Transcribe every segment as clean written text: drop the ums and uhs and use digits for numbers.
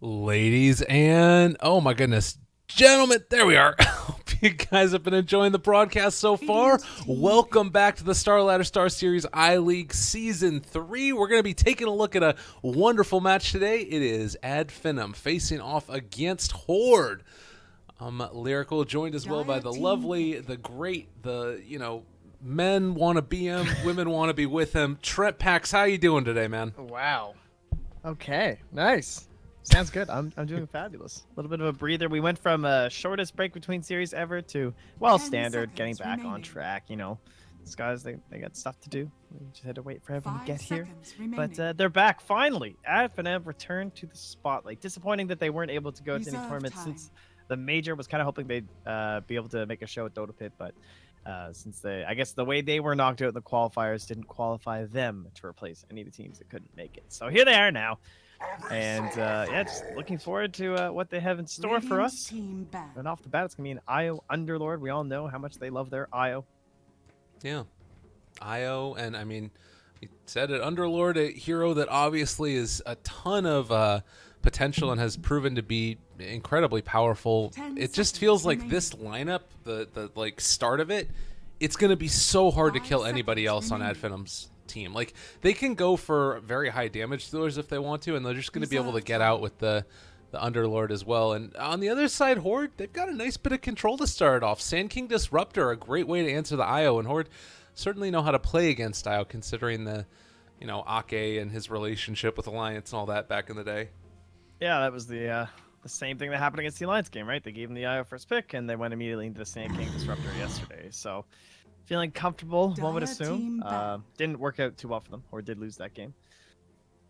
Ladies and, oh my goodness, gentlemen, there we are. Hope you guys have been enjoying the broadcast so far. Welcome back to the Star Ladder Star Series I-League Season 3. We're going to be taking a look at a wonderful match today. It is Finem facing off against Horde. Lyrical, joined as well by the lovely, the great, men want to be him, women want to be with him. Trent Pax, how you doing today, man? Wow. Okay, nice. Sounds good. I'm doing fabulous. A little bit of a breather. We went from shortest break between series ever to, well, standard, getting back on track. You know, these guys, they got stuff to do. We just had to wait for everyone to get here. But they're back, finally. Finem returned to the spotlight. Disappointing that they weren't able to go to any tournaments since the major was kind of hoping they'd be able to make a show at Dota Pit, but since I guess the way they were knocked out in the qualifiers didn't qualify them to replace any of the teams that couldn't make it. So here they are now. And yeah, just looking forward to what they have in store for us. And off the bat, it's going to be an IO Underlord. We all know how much they love their IO. Yeah. IO, and I mean, he said it, Underlord, a hero that obviously is a ton of potential and has proven to be incredibly powerful. It just feels like this lineup, the like start of it, it's going to be so hard to kill anybody else on Adfinum's team. Like, they can go for very high damage dealers if they want to, and they're just going to be able to get out with the Underlord as well. And on the other side, Horde, they've got a nice bit of control to start off. Sand King Disruptor, a great way to answer the IO, and Horde certainly know how to play against IO, considering the, Ake and his relationship with Alliance and all that back in the day. Yeah, that was the same thing that happened against the Alliance game, right? They gave him the IO first pick, and they went immediately into the Sand King Disruptor yesterday. So feeling comfortable, one would assume. Didn't work out too well for them, or did lose that game.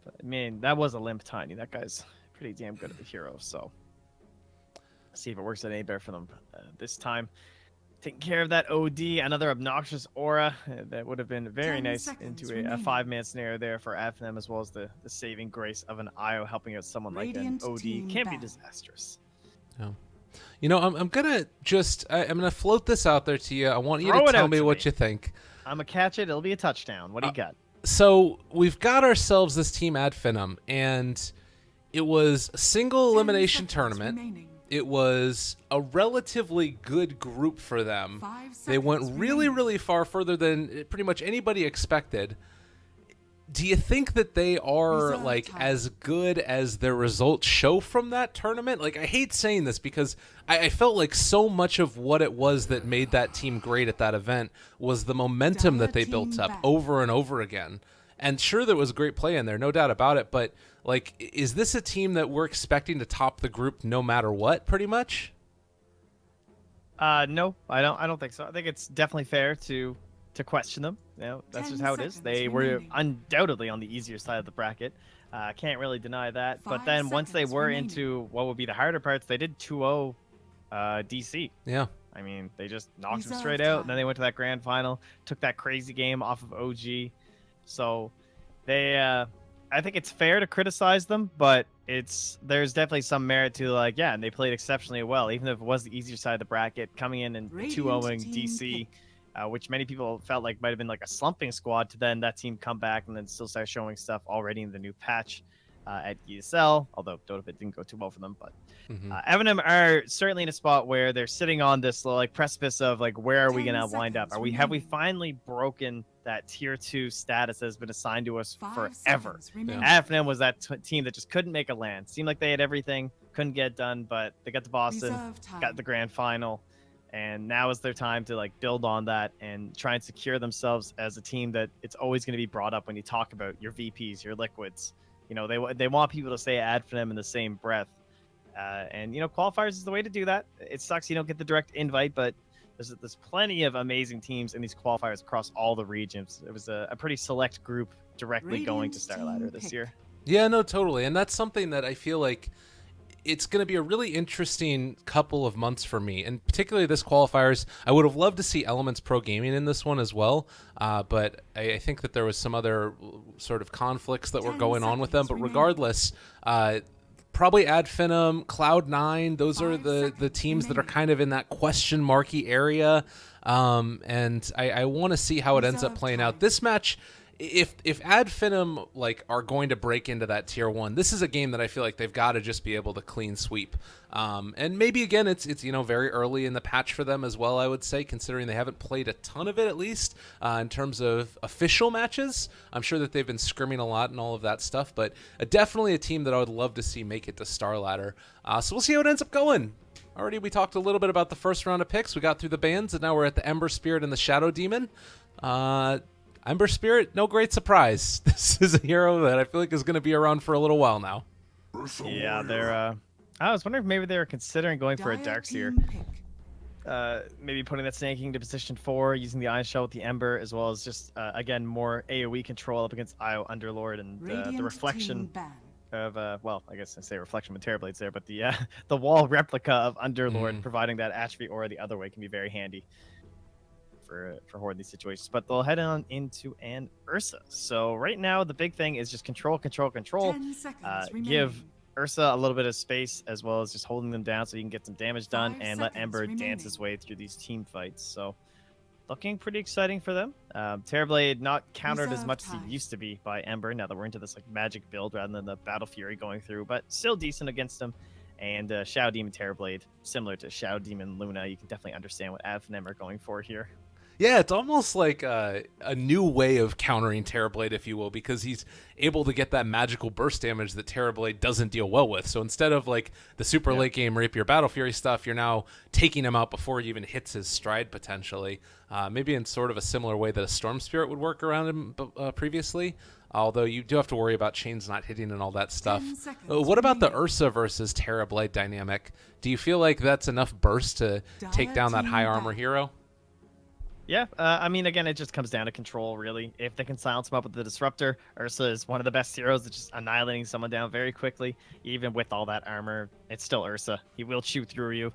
But, I mean, that was a limp Tiny. That guy's pretty damn good at the hero, so see if it works at A-Bear for them this time. Taking care of that OD, another obnoxious aura. That would have been very nice into a 5-man scenario there for Finem, as well as the saving grace of an IO helping out someone like an OD. Can't be disastrous. No. I'm gonna I'm gonna float this out there to you. I want you to tell me what you think. I'm gonna catch it. It'll be a touchdown. What do you got? So we've got ourselves this team Finem, and it was a single elimination tournament. It was a relatively good group for them. They went really, really far, further than pretty much anybody expected. Do you think that they are as good as their results show from that tournament? Like, I hate saying this because I felt like so much of what it was that made that team great at that event was the momentum that they built up over and over again. And sure, there was great play in there, no doubt about it. But like, is this a team that we're expecting to top the group no matter what, pretty much? No, I don't think so. I think it's definitely fair to question them. That's just how it is. They were undoubtedly on the easier side of the bracket. Can't really deny that. But then once they were into what would be the harder parts, they did 2-0 DC. Yeah. I mean, they just knocked them straight out. And then they went to that grand final, took that crazy game off of OG. So they, I think it's fair to criticize them, but there's definitely some merit to and they played exceptionally well, even if it was the easier side of the bracket, coming in and 2-0ing DC. Which many people felt like might have been like a slumping squad, to then that team come back and then still start showing stuff already in the new patch at ESL, although Dota Pit didn't go too well for them. But Finem are certainly in a spot where they're sitting on this precipice of where are we going to wind up? Have we finally broken that tier 2 status that has been assigned to us forever? Finem was that team that just couldn't make a land. Seemed like they had everything, couldn't get it done, but they got to Boston, got the grand final. And now is their time to build on that and try and secure themselves as a team that it's always going to be brought up when you talk about your VPs, your liquids. They want people to say Finem in the same breath. And qualifiers is the way to do that. It sucks you don't get the direct invite, but there's plenty of amazing teams in these qualifiers across all the regions. It was a pretty select group directly going to Star Ladder this year. Yeah, no, totally. And that's something that I feel like it's going to be a really interesting couple of months for me, and particularly this qualifiers. I would have loved to see Elements Pro Gaming in this one as well, but I think that there was some other sort of conflicts that were going on with them. But regardless, probably Finem, Cloud9, those are the teams that are kind of in that question marky area, and I want to see how it ends up playing out. This match, if Ad Finem like are going to break into that tier 1, this is a game that I feel like they've got to just be able to clean sweep. And maybe again it's very early in the patch for them as well, I would say, considering they haven't played a ton of it, at least in terms of official matches. I'm sure that they've been scrimming a lot and all of that stuff, but definitely a team that I would love to see make it to Star Ladder. So we'll see how it ends up going. Already we talked a little bit about the first round of picks. We got through the bands, and now we're at the Ember Spirit and the Shadow Demon. Ember Spirit, no great surprise. This is a hero that I feel like is going to be around for a little while now. Yeah, they're. I was wondering if maybe they were considering going for a Darkseer. Maybe putting that Snake King to position 4, using the Ion Shell with the Ember, as well as just, again, more AoE control up against IO Underlord and the reflection of, well, I guess I say reflection with Terrorblade's there, but the the wall replica of Underlord providing that attribute aura the other way can be very handy for Horde in these situations. But they'll head on into an Ursa. So right now the big thing is just control. Give Ursa a little bit of space, as well as just holding them down so you can get some damage done and let Ember dance his way through these team fights. So looking pretty exciting for them. Terrorblade not countered as much as he used to be by Ember now that we're into this like magic build rather than the Battle Fury going through, but still decent against him. And Shadow Demon Terrorblade, similar to Shadow Demon Luna, you can definitely understand what Ad Finem are going for here. Yeah, it's almost like a new way of countering Terrorblade, if you will, because he's able to get that magical burst damage that Terrorblade doesn't deal well with. So instead of like the super late game Rapier Battle Fury stuff, you're now taking him out before he even hits his stride, potentially. Maybe in sort of a similar way that a Storm Spirit would work around him previously. Although you do have to worry about chains not hitting and all that stuff. What about the Ursa versus Terrorblade dynamic? Do you feel like that's enough burst to take down that high armor hero? Yeah, I mean, again, it just comes down to control, really. If they can silence him up with the Disruptor, Ursa is one of the best heroes at just annihilating someone down very quickly. Even with all that armor, it's still Ursa. He will chew through you.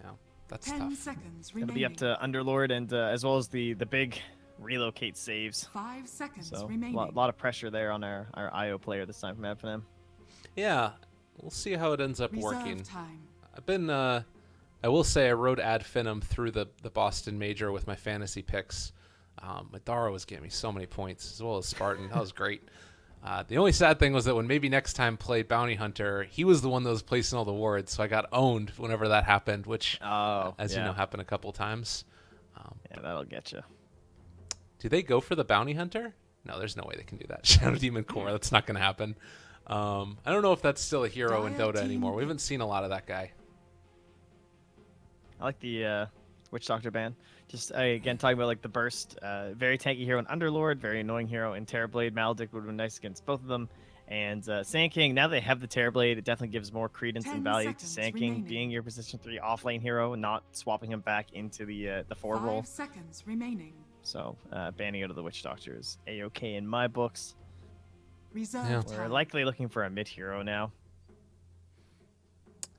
Yeah, that's tough. It'll be up to Underlord and as well as the big relocate saves. 5 seconds so remaining. A lot of pressure there on our IO player this time from FNM. Yeah, we'll see how it ends up working. Time. I've been... I will say I rode Ad Finem through the Boston Major with my fantasy picks. Madara was getting me so many points, as well as Spartan. That was great. The only sad thing was that when maybe next time played Bounty Hunter, he was the one that was placing all the wards, so I got owned whenever that happened, which, as you know, happened a couple times. Yeah, that'll get you. Do they go for the Bounty Hunter? No, there's no way they can do that. Shadow Demon Core, that's not going to happen. I don't know if that's still a hero in Dota anymore. We haven't seen a lot of that guy. I like the Witch Doctor ban. Just again talking about like the burst, very tanky hero in Underlord, very annoying hero in Terrorblade. Maledict would have been nice against both of them. And Sand King, now they have the Terrorblade, it definitely gives more credence and value to Sand King being your position 3 offlane hero and not swapping him back into the 4 role. 5 seconds remaining. So banning out of the Witch Doctor is A-okay in my books. Reserve We're likely looking for a mid hero now.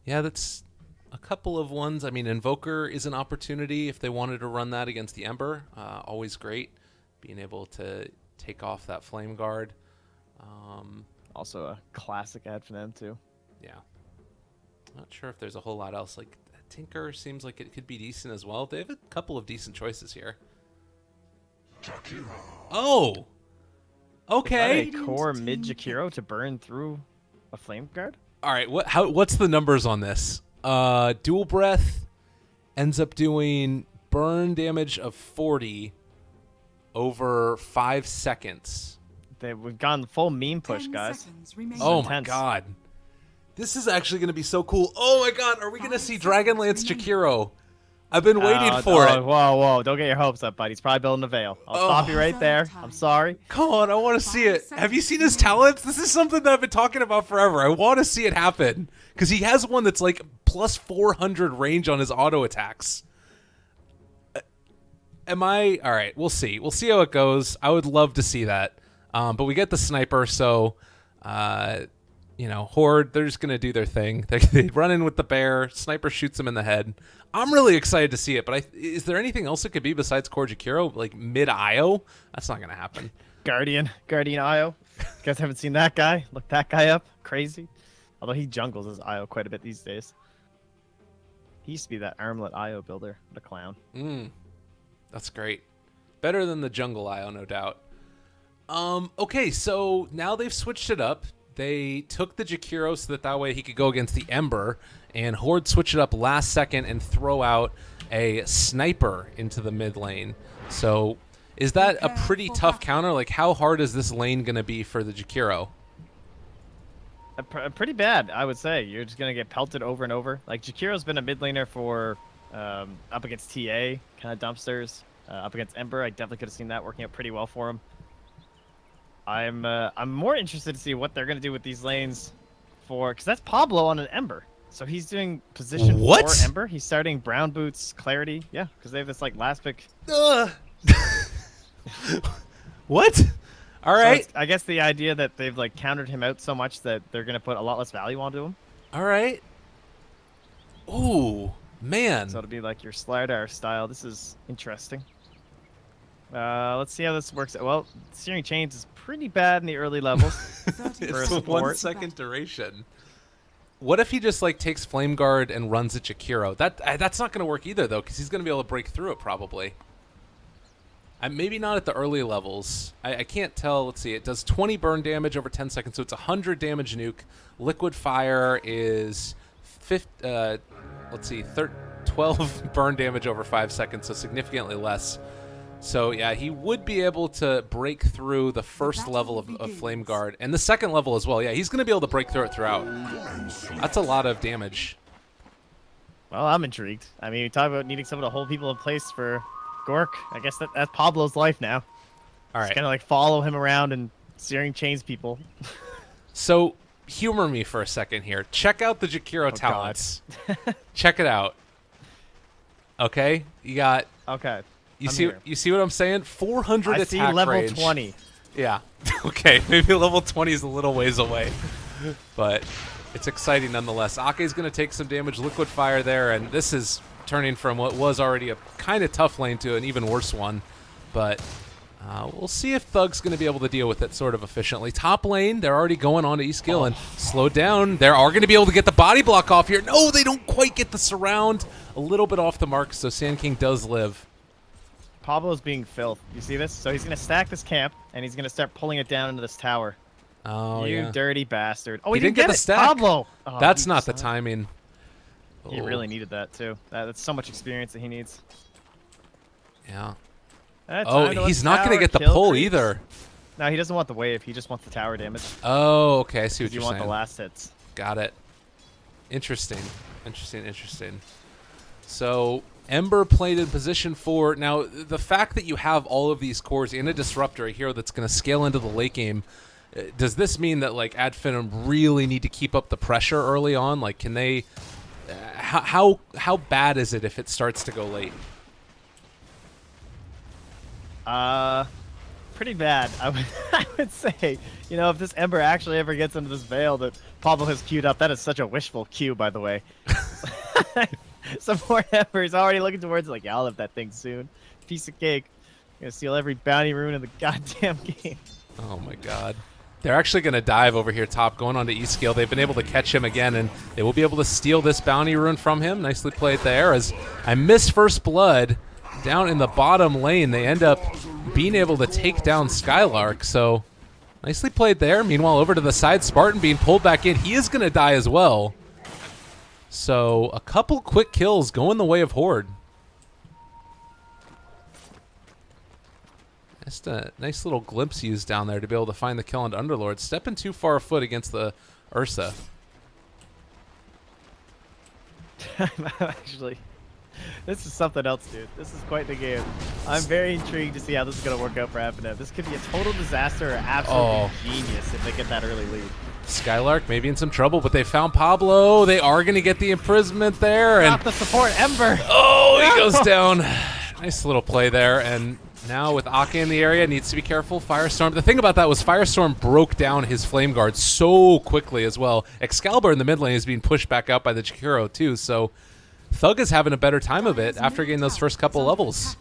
Yeah, that's a couple of ones. I mean, Invoker is an opportunity if they wanted to run that against the Ember. Always great, being able to take off that Flame Guard. Also a classic ad for them too. Yeah. Not sure if there's a whole lot else. Like, Tinker seems like it could be decent as well. They have a couple of decent choices here. Oh! Okay. Is that a core mid Jakiro to burn through a Flame Guard? All right, what's the numbers on this? Dual Breath ends up doing burn damage of 40 over 5 seconds. We've gone full meme push, guys. Oh my god. This is actually going to be so cool. Oh my god, are we going to see Dragonlance Jakiro? I've been waiting for it. Whoa. Don't get your hopes up, buddy. He's probably building a veil. I'll stop you right there. I'm sorry. Come on, I want to see it. Have you seen his talents? This is something that I've been talking about forever. I want to see it happen. Because he has one that's like plus 400 range on his auto attacks. All right, we'll see. We'll see how it goes. I would love to see that. But we get the sniper, so, Horde, they're just going to do their thing. They run in with the bear. Sniper shoots him in the head. I'm really excited to see it, but is there anything else it could be besides Core Jakiro? Like mid-IO? That's not going to happen. Guardian IO. You guys haven't seen that guy? Look that guy up. Crazy. Although he jungles his IO quite a bit these days. He used to be that armlet IO builder. What a clown. That's great. Better than the jungle IO, no doubt. Okay, so now they've switched it up. They took the Jakiro so that way he could go against the Ember, and Horde switched it up last second and throw out a sniper into the mid lane. So is that a pretty tough counter? Like, how hard is this lane going to be for the Jakiro? Pretty bad, I would say. You're just going to get pelted over and over. Like, Jakiro's been a mid laner for up against TA, kind of dumpsters. Up against Ember, I definitely could have seen that working out pretty well for him. I'm more interested to see what they're going to do with these lanes because that's Pablo on an Ember. So he's doing position 4 Ember. He's starting Brown Boots Clarity. Yeah, because they have this like last pick. What? All right. So I guess the idea that they've like countered him out so much that they're going to put a lot less value onto him. All right. Ooh, man. So it'll be like your Slardar style. This is interesting. Let's see how this works. Well, Searing Chains is pretty bad in the early levels. It's a 1 second duration. What if he just like takes Flame Guard and runs at Jakiro? That's not going to work either though, because he's going to be able to break through it probably. Maybe not at the early levels. I can't tell. Let's see. It does 20 burn damage over 10 seconds, so it's 100 damage nuke. Liquid Fire is 12 burn damage over 5 seconds, so significantly less. So yeah, he would be able to break through the first level of Flame Guard, and the second level as well. Yeah, he's going to be able to break through it throughout. That's a lot of damage. Well, I'm intrigued. I mean, we talk about needing someone to hold people in place for Gork. I guess that's Pablo's life now. All right. Just kind of like follow him around and Searing Chains people. So humor me for a second here. Check out the Jakiro talents. Check it out. Okay, you got. Okay. You see what I'm saying? 400 attack range. I see level 20. Yeah. Okay, maybe level 20 is a little ways away, but it's exciting nonetheless. Ake's going to take some damage, Liquid Fire there, and this is turning from what was already a kind of tough lane to an even worse one. But we'll see if Thug's going to be able to deal with it sort of efficiently. Top lane, they're already going on to Eastgill and slow down. They are going to be able to get the body block off here. No, they don't quite get the surround. A little bit off the mark, so Sand King does live. Pablo's being filth. You see this? So he's going to stack this camp, and he's going to start pulling it down into this tower. Oh, you yeah. dirty bastard. Oh, he didn't get the stack. Pablo! Oh, that's not the timing. He really needed that, too. That's so much experience that he needs. Yeah. Oh, he's not going to get the pull either. No, he doesn't want the wave. He just wants the tower damage. Oh, okay. I see what you're saying. You want the last hits. Got it. Interesting. Interesting. So Ember played in position 4. Now, the fact that you have all of these cores in a disruptor, a hero that's going to scale into the late game, does this mean that like Ad Finem really need to keep up the pressure early on? Like, can they? How bad is it if it starts to go late? Pretty bad. I would say. You know, if this Ember actually ever gets into this veil that Pablo has queued up, that is such a wishful queue, by the way. Some more Ember. He's already looking towards it like, yeah, I'll have that thing soon. Piece of cake. I'm gonna steal every bounty rune in the goddamn game. Oh my god. They're actually going to dive over here top, going on to Eastgill. They've been able to catch him again, and they will be able to steal this bounty rune from him. Nicely played there. As I missed First Blood down in the bottom lane, they end up being able to take down Skylark. So nicely played there. Meanwhile, over to the side, Spartan being pulled back in. He is going to die as well. So a couple quick kills going the way of Horde. Just a nice little glimpse used down there to be able to find the kill on Underlord. Stepping too far afoot against the Ursa. Actually, this is something else, dude. This is quite the game. I'm very intrigued to see how this is going to work out for Finem. This could be a total disaster or absolutely genius if they get that early lead. Skylark maybe in some trouble, but they found Pablo. They are going to get the imprisonment there. Not the support, Ember. Oh, he goes down. Nice little play there. And now with Ake in the area, needs to be careful. Firestorm. The thing about that was Firestorm broke down his Flame Guard so quickly as well. Excalibur in the mid lane is being pushed back out by the Jakiro too, so Thug is having a better time of it after getting those first couple levels.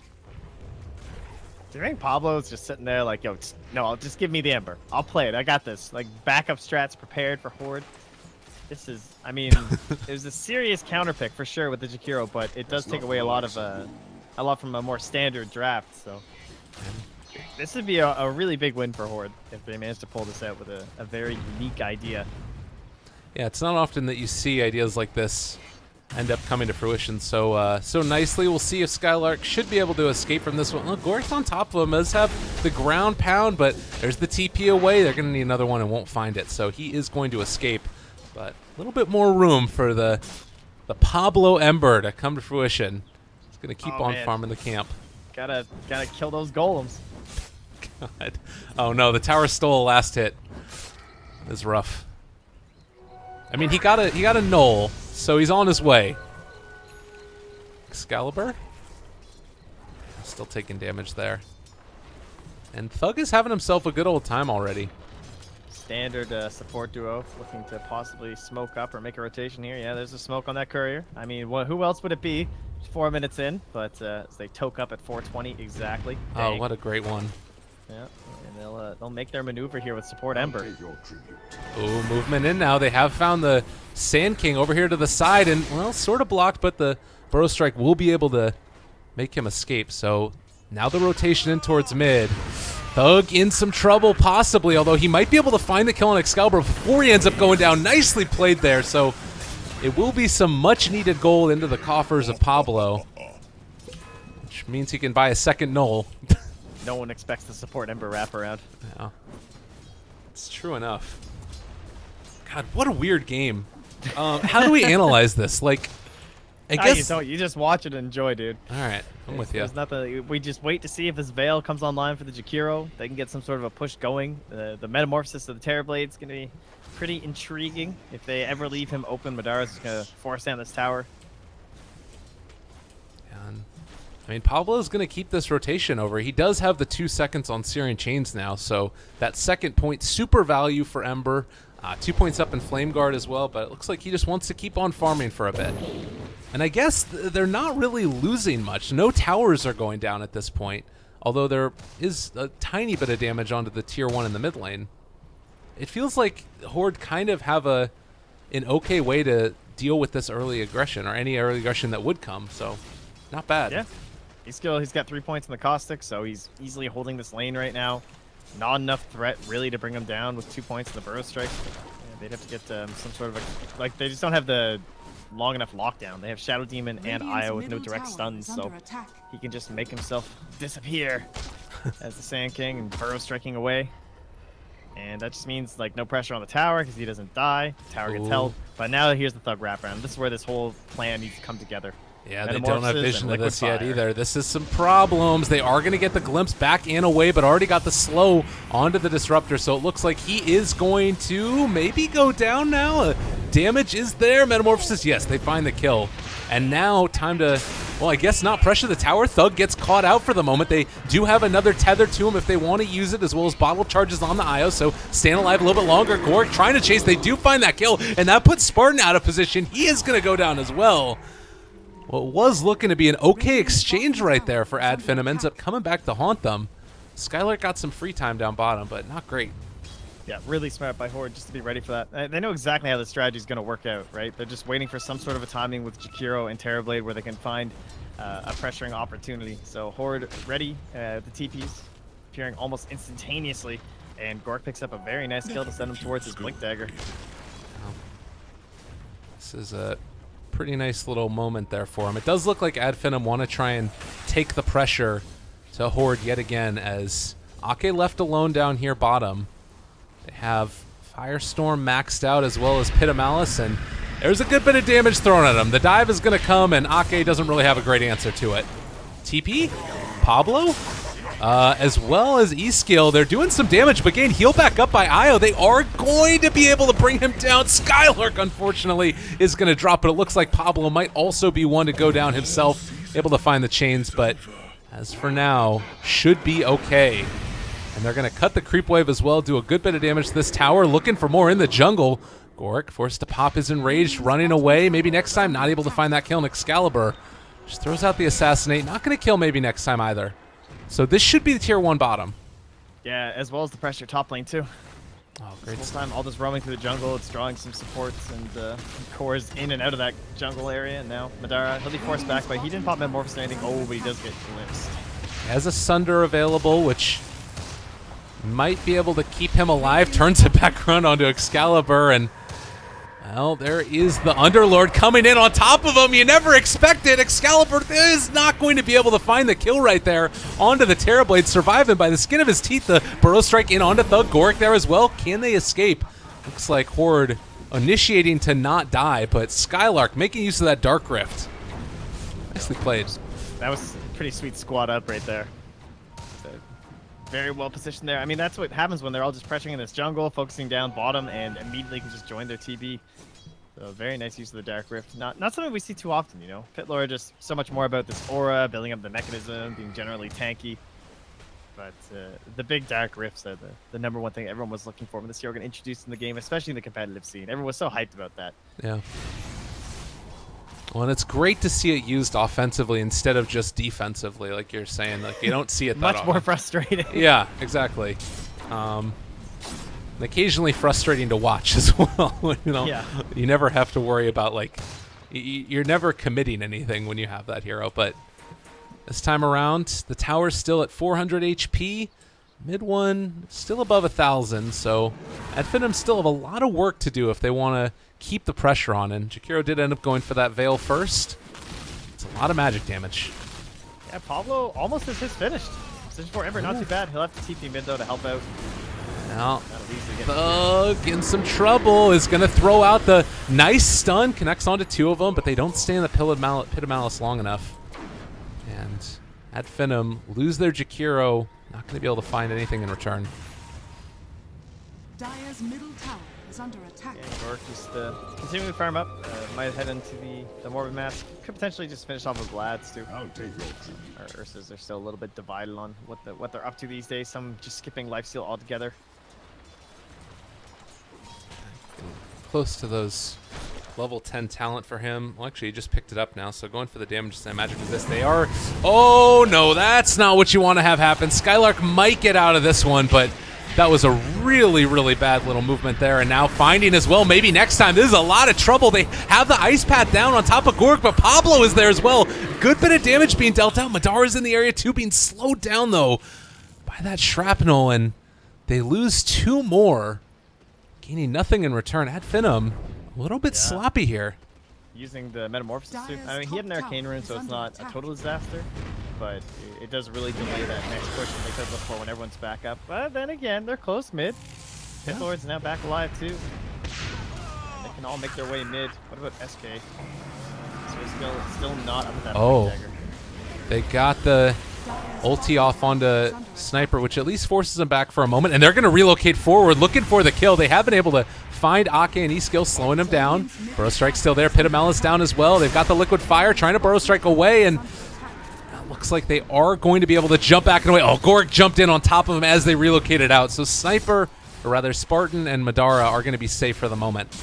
Do you think Pablo's just sitting there like, yo, no, just give me the Ember. I'll play it. I got this. Like, backup strats prepared for Horde. This is, I mean, it was a serious counter pick for sure with the Jakiro, but it does take away a lot from a more standard draft, so. This would be a really big win for Horde if they manage to pull this out with a very unique idea. Yeah, it's not often that you see ideas like this end up coming to fruition so so nicely. We'll see if Skylark should be able to escape from this one. Look, Gork's on top of him. Does have the ground pound, but there's the TP away. They're going to need another one and won't find it, so he is going to escape. But a little bit more room for the Pablo Ember to come to fruition. He's going to keep on farming the camp. Gotta kill those golems. God. Oh no, the tower stole a last hit. It's rough. I mean, he got a null, so he's on his way. Excalibur? Still taking damage there. And Thug is having himself a good old time already. Standard support duo looking to possibly smoke up or make a rotation here. Yeah, there's a smoke on that courier. I mean, who else would it be? 4 minutes in, but as they toke up at 420 exactly. Dang. Oh, what a great one. Yeah, and they'll make their maneuver here with support Ember. Ooh, movement in now. They have found the Sand King over here to the side, and, well, sort of blocked, but the Burrow Strike will be able to make him escape. So now the rotation in towards mid. Thug in some trouble, possibly, although he might be able to find the kill on Excalibur before he ends up going down. Nicely played there, so it will be some much-needed gold into the coffers of Pablo, which means he can buy a second null. No one expects the support Ember wraparound. Yeah, it's true enough. God, what a weird game. How do we analyze this? Like, I guess you just watch it and enjoy, dude. All right, I'm with you. There's nothing. We just wait to see if his Veil comes online for the Jakiro. They can get some sort of a push going. The metamorphosis of the Terrorblade is going to be pretty intriguing. If they ever leave him open, Madara's is going to force down this tower. And I mean, Pablo's going to keep this rotation over. He does have the 2 seconds on Syrian Chains now, so that second point, super value for Ember. 2 points up in Flame Guard as well, but it looks like he just wants to keep on farming for a bit. And I guess they're not really losing much. No towers are going down at this point, although there is a tiny bit of damage onto the tier 1 in the mid lane. It feels like Horde kind of have an okay way to deal with this early aggression, or any early aggression that would come, so not bad. Yeah, he's got 3 points in the Caustic, so he's easily holding this lane right now. Not enough threat really to bring him down with 2 points in the Burrow Strike. Yeah, they'd have to get some sort of like they just don't have the long enough lockdown. They have Shadow Demon and Io with no direct stuns, so he can just make himself disappear as the Sand King and Burrow striking away. And that just means like no pressure on the tower because he doesn't die. The tower gets held. But now here's the Thug wraparound. This is where this whole plan needs to come together. Yeah, they don't have vision of this yet either. This is some problems. They are going to get the glimpse back and away, but already got the slow onto the Disruptor, so it looks like he is going to maybe go down now. Damage is there. Metamorphosis, yes, they find the kill. And now time to, well, I guess not pressure the tower. Thug gets caught out for the moment. They do have another tether to him if they want to use it, as well as bottle charges on the Io, so staying alive a little bit longer. Gork trying to chase. They do find that kill, and that puts Spartan out of position. He is going to go down as well. Well, it was looking to be an okay exchange right there for Finem. Ends up coming back to haunt them. Skylark got some free time down bottom, but not great. Yeah, really smart by Horde just to be ready for that. They know exactly how the strategy is going to work out, right? They're just waiting for some sort of a timing with Jakiro and Terrorblade where they can find a pressuring opportunity. So Horde ready, the TPs appearing almost instantaneously, and Gork picks up a very nice kill to send him towards his Blink Dagger. This is a pretty nice little moment there for him. It does look like Finem want to try and take the pressure to Horde yet again, as Ake left alone down here bottom. They have Firestorm maxed out as well as Pit of Malice, and there's a good bit of damage thrown at him. The dive is going to come, and Ake doesn't really have a great answer to it. TP? Pablo? As well as E-Skill. They're doing some damage, but getting healed back up by Io. They are going to be able to bring him down. Skylark, unfortunately, is going to drop, but it looks like Pablo might also be one to go down himself, able to find the chains, but as for now, should be okay. And they're going to cut the creep wave as well, do a good bit of damage to this tower, looking for more in the jungle. Gork forced to pop his enraged, running away. Maybe next time, not able to find that kill in Excalibur. Just throws out the assassinate. Not going to kill maybe next time either. So this should be the tier 1 bottom. Yeah, as well as the pressure top lane too. Oh, great. This whole time, all this roaming through the jungle, it's drawing some supports and cores in and out of that jungle area. And now Madara, he'll be forced back, but he didn't pop Metamorphosis or anything. Oh, but he does get glimpsed. Has a Sunder available, which might be able to keep him alive. Turns it back around onto Excalibur, and well, there is the Underlord coming in on top of him. You never expect it. Excalibur is not going to be able to find the kill right there onto the Terrorblade, surviving by the skin of his teeth. The Burrow Strike in onto Thug. Goric there as well. Can they escape? Looks like Horde initiating to not die, but Skylark making use of that Dark Rift. Nicely played. That was a pretty sweet squad up right there. Very well positioned there. I mean, that's what happens when they're all just pressuring in this jungle, focusing down bottom, and immediately can just join their TB. So very nice use of the Dark Rift. Not something we see too often, you know. Pitlord just so much more about this aura, building up the mechanism, being generally tanky. But the big Dark Rifts are the number one thing everyone was looking for when this hero got introduced in the game, especially in the competitive scene. Everyone was so hyped about that. Yeah. Well, and it's great to see it used offensively instead of just defensively, like you're saying. Like, you don't see it that Much often. more frustrating. Yeah, exactly. And occasionally frustrating to watch as well. You know, Yeah. You never have to worry about, like, you're never committing anything when you have that hero. But this time around, the tower's still at 400 HP. Mid one still above 1,000, so Finem still have a lot of work to do if they want to keep the pressure on. And Jakiro did end up going for that Veil first. It's a lot of magic damage. Yeah, Pablo almost is his finished. Position 4 Ember, not too bad. He'll have to TP mid though to help out. Now, That'll easily get Thug in some trouble, is going to throw out the nice stun, connects onto two of them, but they don't stay in the Pit of Malice long enough. And Finem lose their Jakiro, not going to be able to find anything in return. Dire's middle tower is under attack. Yeah, Gork just continuing to farm up. Might head into the Morbid Mask. Could potentially just finish off with Vlad's too. I'll take your Our Ursas are still a little bit divided on what they're up to these days. Some just skipping lifesteal altogether. Close to those level 10 talent for him. Well, actually, he just picked it up now, so going for the damage to magic resist. They are... Oh, no, that's not what you want to have happen. Skylark might get out of this one, but that was a really, really bad little movement there. And now finding as well, maybe next time. This is a lot of trouble. They have the Ice Path down on top of Goric, but Pablo is there as well. Good bit of damage being dealt out. Madara's in the area too, being slowed down, though, by that shrapnel, and they lose two more, gaining nothing in return. Finem, a little bit sloppy here. Using the Metamorphosis too. I mean, he had an Arcane Rune, so it's not a total disaster, but it does really delay that next push that they could look for when everyone's back up. But then again, they're close mid. Pit Lord's now back alive too. And they can all make their way mid. What about SK? So still not up with that dagger. They got the ulti off onto Sniper, which at least forces them back for a moment, and they're going to relocate forward, looking for the kill. They have been able to find Ake and E-Skill, slowing him down. Burrow Strike still there. Pit of Malice down as well. They've got the Liquid Fire, trying to Burrow Strike away, and it looks like they are going to be able to jump back and away. Oh, Goric jumped in on top of him as they relocated out. So Sniper, or rather Spartan and Madara, are going to be safe for the moment.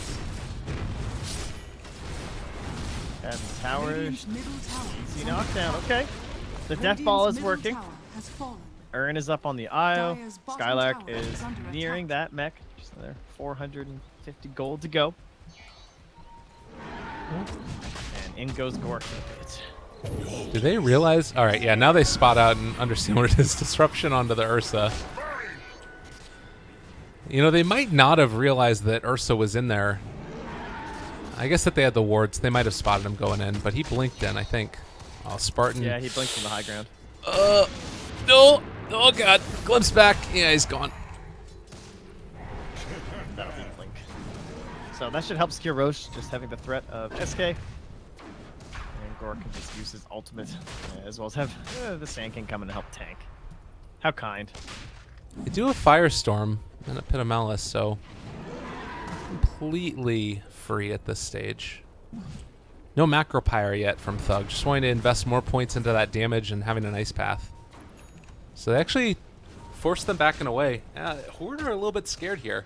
And the tower, easy knockdown. Okay. The Death Ball is working. Urn is up on the Isle. Skylark is nearing that mech. Just another 450 gold to go. And in goes Gork. Do they realize? All right, yeah, now they spot out and understand what it is. Disruption onto the Ursa. You know, they might not have realized that Ursa was in there. I guess that they had the wards. They might have spotted him going in, but he blinked in, I think. Oh, Spartan. Yeah, he blinked from the high ground. No. Oh, God. Glimpse back. Yeah, he's gone. That'll be blink. So that should help secure Roche, just having the threat of SK. And Gork can just use his ultimate, as well as have the Sand King come in to help tank. How kind. They do a Firestorm and a Pit of Malice, so completely free at this stage. No Macro Pyre yet from Thug. Just wanting to invest more points into that damage and having an Ice Path. So they actually forced them back in a way. Horde are a little bit scared here.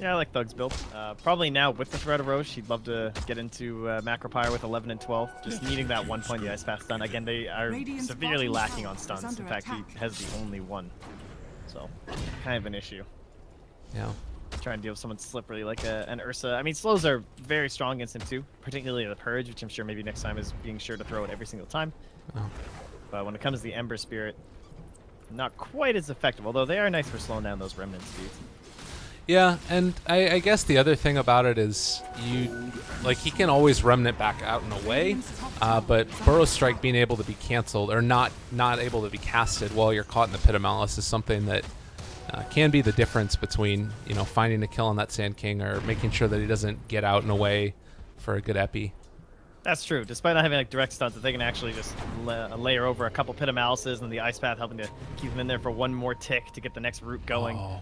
Yeah, I like Thug's build. Probably now with the threat of Roche, he'd love to get into Macro Pyre with 11 and 12. Just needing that 1 point the Ice Path stun. Again, they are severely lacking on stuns. In fact, he has the only one. So, kind of an issue. Yeah. try and deal with someone slippery like an Ursa. I mean, slows are very strong against him too, particularly the Purge, which I'm sure maybe next time is being sure to throw it every single time. Oh. But when it comes to the Ember Spirit, not quite as effective, although they are nice for slowing down those Remnant speeds. Yeah, and I guess the other thing about it is he can always Remnant back out and away, but Burrow Strike being able to be canceled or not able to be casted while you're caught in the Pit of Malice is something that can be the difference between finding a kill on that Sand King or making sure that he doesn't get out and away for a good epi. That's true. Despite not having like direct stunts, that they can actually just layer over a couple Pit of Malices and the Ice Path helping to keep them in there for one more tick to get the next route going. Oh.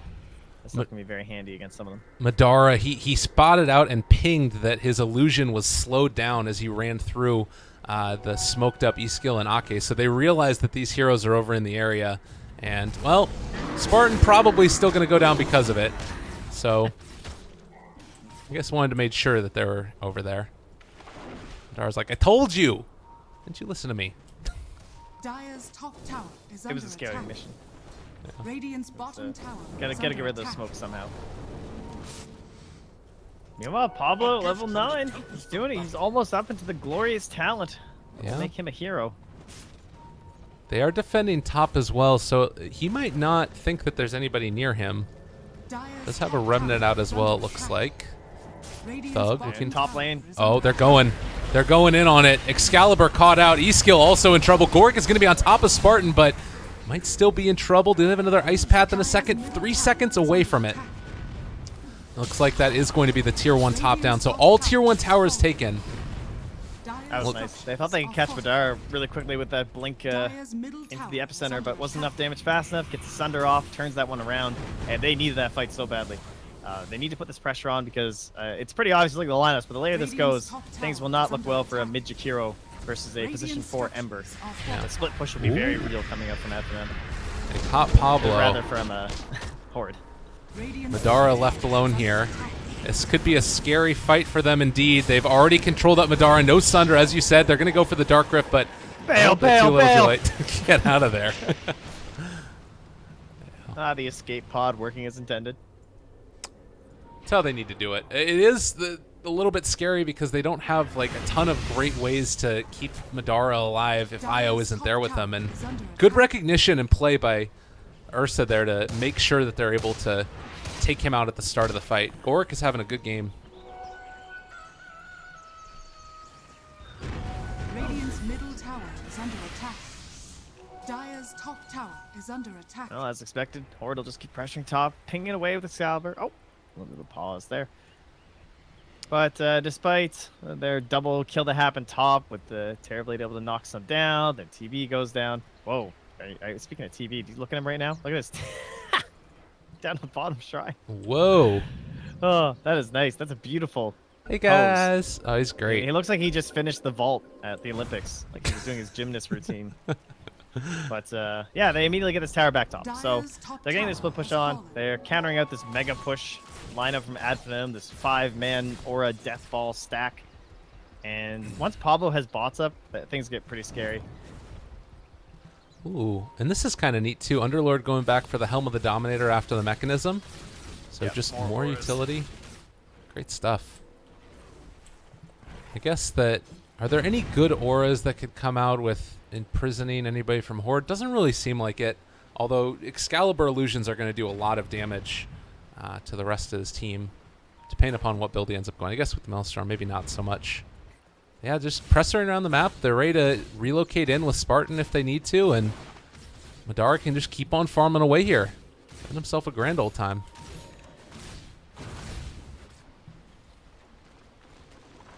That's going to be very handy against some of them. Madara, he spotted out and pinged that his illusion was slowed down as he ran through the smoked up Iskil and Ake. So they realized that these heroes are over in the area. And, well, Spartan probably still going to go down because of it. So I guess wanted to make sure that they were over there. Madara's like, I told you! Didn't you listen to me? Dire's top tower is It was a scary attack. mission. Radiant's bottom tower. Gotta is get under rid of the attack. smoke somehow. Meanwhile, Pablo, level 9. He's doing it. He's almost up into the glorious talent. Yeah. Make him a hero. They are defending top as well, so he might not think that there's anybody near him. Dire's Does have a top remnant tower out as is well, it under looks attack. like. Radiant's Thug bottom looking- Top tower lane. is Oh, under they're attack. going. They're going in on it. Excalibur caught out. Iskill also in trouble. Goric is going to be on top of Spartan, but might still be in trouble. Do they have another Ice Path in a second? 3 seconds away from it. Looks like that is going to be the Tier 1 top down. So all Tier 1 towers taken. That was nice. They thought they could catch Madara really quickly with that blink into the epicenter, but wasn't enough damage fast enough. Gets the Sunder off, turns that one around, and they needed that fight so badly. They need to put this pressure on because it's pretty obvious looking at the lineups, but the later this goes, things will not look well for a mid Jakiro versus a position 4 Ember. The split push will be very real coming up from FNM. They caught Pablo. Rather from Horde. Madara left alone here. This could be a scary fight for them indeed. They've already controlled up Madara. No Sunder, as you said. They're going to go for the Dark Rift, but Bail, they're too bail, little too bail. late to get out of there. The escape pod working as intended. That's how they need to do it. It is a little bit scary because they don't have like a ton of great ways to keep Madara alive if Io isn't there with them. And good recognition and play by Ursa there to make sure that they're able to take him out at the start of the fight. Goric is having a good game. Radiant's middle tower is under attack. Dire's top tower is under attack. Well, as expected, Horde will just keep pressuring top, pinging away with Excalibur. Oh, a little bit of pause there. But despite their double kill that happened top with the Terrorblade able to knock some down, then TB goes down. Whoa. Speaking of TB, do you look at him right now? Look at this. Down at the bottom shrine. Whoa. Oh, that is nice. That's a beautiful Hey guys. Oh, he's great. He looks like he just finished the vault at the Olympics. Like he was doing his gymnast routine. But yeah, they immediately get this tower back top. So they're getting this split push on. They're countering out this mega push lineup from Adfinem, this 5-man Aura Deathball stack. And once Pablo has bots up, things get pretty scary. Ooh, and this is kind of neat too. Underlord going back for the Helm of the Dominator after the mechanism. So Yep, just more more auras. utility. Great stuff. I guess that, are there any good auras that could come out with imprisoning anybody from Horde? Doesn't really seem like it. Although Excalibur illusions are going to do a lot of damage to the rest of his team, depending upon what build he ends up going. I guess with the Maelstrom, maybe not so much. Yeah, just pressuring around the map. They're ready to relocate in with Spartan if they need to, and Madara can just keep on farming away here. Having himself a grand old time.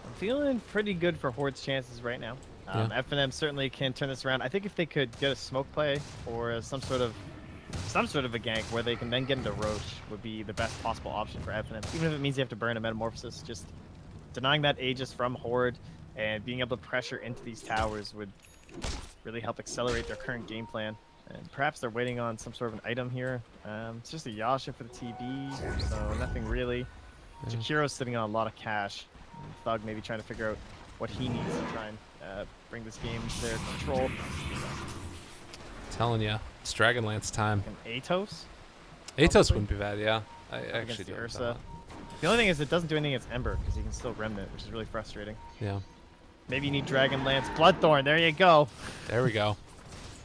I'm feeling pretty good for Horde's chances right now. Yeah. FNM certainly can turn this around. I think if they could get a smoke play or some sort of a gank where they can then get into Roche would be the best possible option for FNM. Even if it means you have to burn a Metamorphosis, just denying that Aegis from Horde and being able to pressure into these towers would really help accelerate their current game plan. And perhaps they're waiting on some sort of an item here. It's just a Yasha for the TB, so nothing really. Jakiro's sitting on a lot of cash. And Thug maybe trying to figure out what he needs to try and bring this game to their control. Telling ya, it's Dragonlance time. And Atos? Atos probably, wouldn't be bad, yeah. I against actually the do like Ursa. that. The only thing is it doesn't do anything against Ember because you can still Remnant, which is really frustrating. Yeah. Maybe you need Dragon Lance Bloodthorn. There you go. There we go.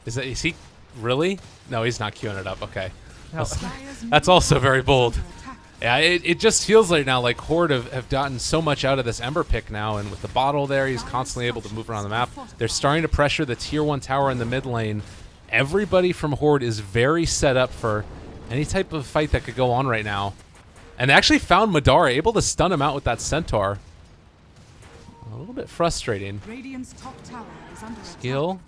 Is he really? No, he's not queuing it up. Okay. No. That's also very bold. Yeah, it just feels like now like Horde have gotten so much out of this Ember pick now, and with the bottle there, he's constantly able to move around the map. They're starting to pressure the tier 1 tower in the mid lane. Everybody from Horde is very set up for any type of fight that could go on right now. And they actually found Madara, able to stun him out with that Centaur. A little bit frustrating. Radiant's top tower is under Skill.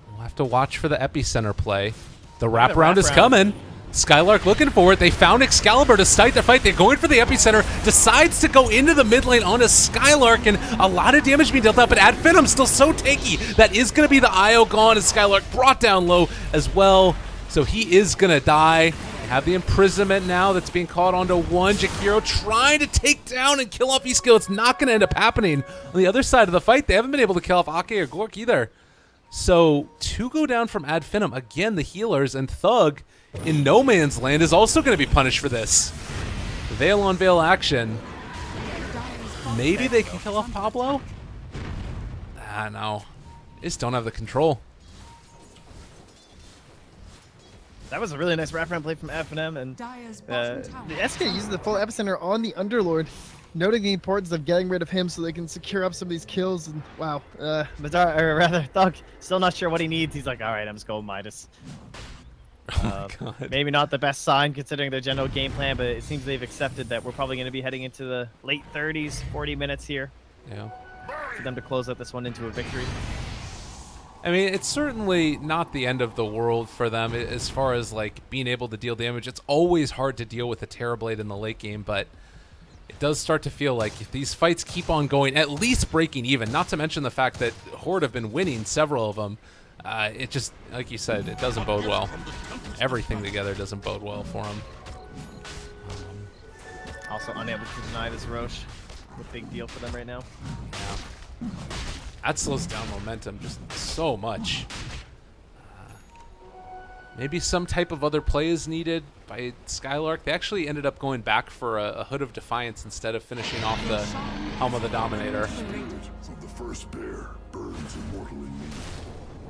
We'll have to watch for the epicenter play. The Look at the wraparound is wraparound. coming. Skylark looking for it. They found Excalibur to start the fight. They're going for the epicenter. Decides to go into the mid lane onto Skylark, and a lot of damage being dealt out. But Finem still so tanky. That is going to be the IO gone, and Skylark brought down low as well. So he is going to die. They have the imprisonment now that's being caught onto one. Jakiro trying to take down and kill off E-Skill. It's not going to end up happening. On the other side of the fight, they haven't been able to kill off Ake or Gork either. So 2 go down from Finem. Again, the healers, and Thug in no man's land is also going to be punished for this. Veil on Veil action. Maybe they can kill off Pablo? Ah, no. They just don't have the control. That was a really nice wraparound play from Finem, and Dire's bottom The tower. SK uses the full epicenter on the Underlord, noting the importance of getting rid of him so they can secure up some of these kills. And wow, Madara, or rather Thug, still not sure what he needs. He's like, all right, I'm just going Midas. Oh my God. Maybe not the best sign considering their general game plan, but it seems they've accepted that we're probably going to be heading into the late 30s, 40 minutes here Yeah. for them to close out this one into a victory. I mean, it's certainly not the end of the world for them as far as like being able to deal damage. It's always hard to deal with a Terrorblade in the late game, but it does start to feel like if these fights keep on going, at least breaking even, not to mention the fact that Horde have been winning several of them, it just, like you said, it doesn't bode well. Everything together doesn't bode well for them. Also unable to deny this Roche. A big deal for them right now. Yeah. That slows down momentum just so much. Maybe some type of other play is needed by Skylark. They actually ended up going back for a Hood of Defiance instead of finishing off the Helm of the Dominator. Of the first bear burns immortal in me.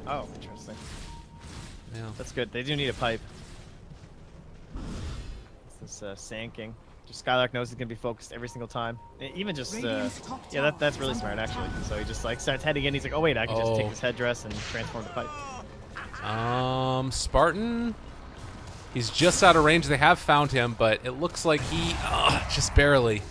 Oh, interesting. Yeah. That's good. They do need a pipe. It's this Sand King. Just Skylark knows he's gonna be focused every single time. Even just yeah, that's really smart actually. So he just like starts heading in. He's like, oh wait, I can just take this headdress and transform the pipe. Spartan. He's just out of range. They have found him, but it looks like he just barely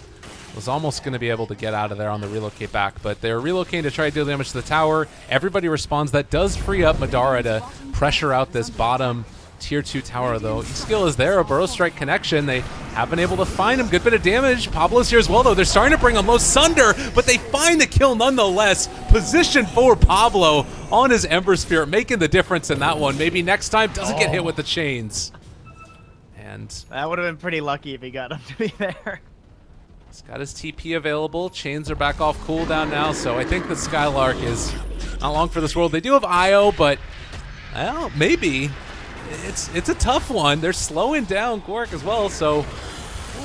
was almost going to be able to get out of there on the relocate back. But they're relocating to try to deal damage to the tower. Everybody responds. That does free up Madara to pressure out this bottom tier 2 tower, though. Skill is there, a Burrow Strike connection. They have been able to find him. Good bit of damage. Pablo's here as well, though. They're starting to bring him low. Sunder, but they find the kill nonetheless. Position for Pablo on his Ember Spirit, making the difference in that one. Maybe next time doesn't get hit with the chains. And that would have been pretty lucky if he got him to be there. he's got his TP available. Chains are back off cooldown now, so I think the Skylark is not long for this world. They do have IO, but well, maybe. It's a tough one. They're slowing down Gork as well, so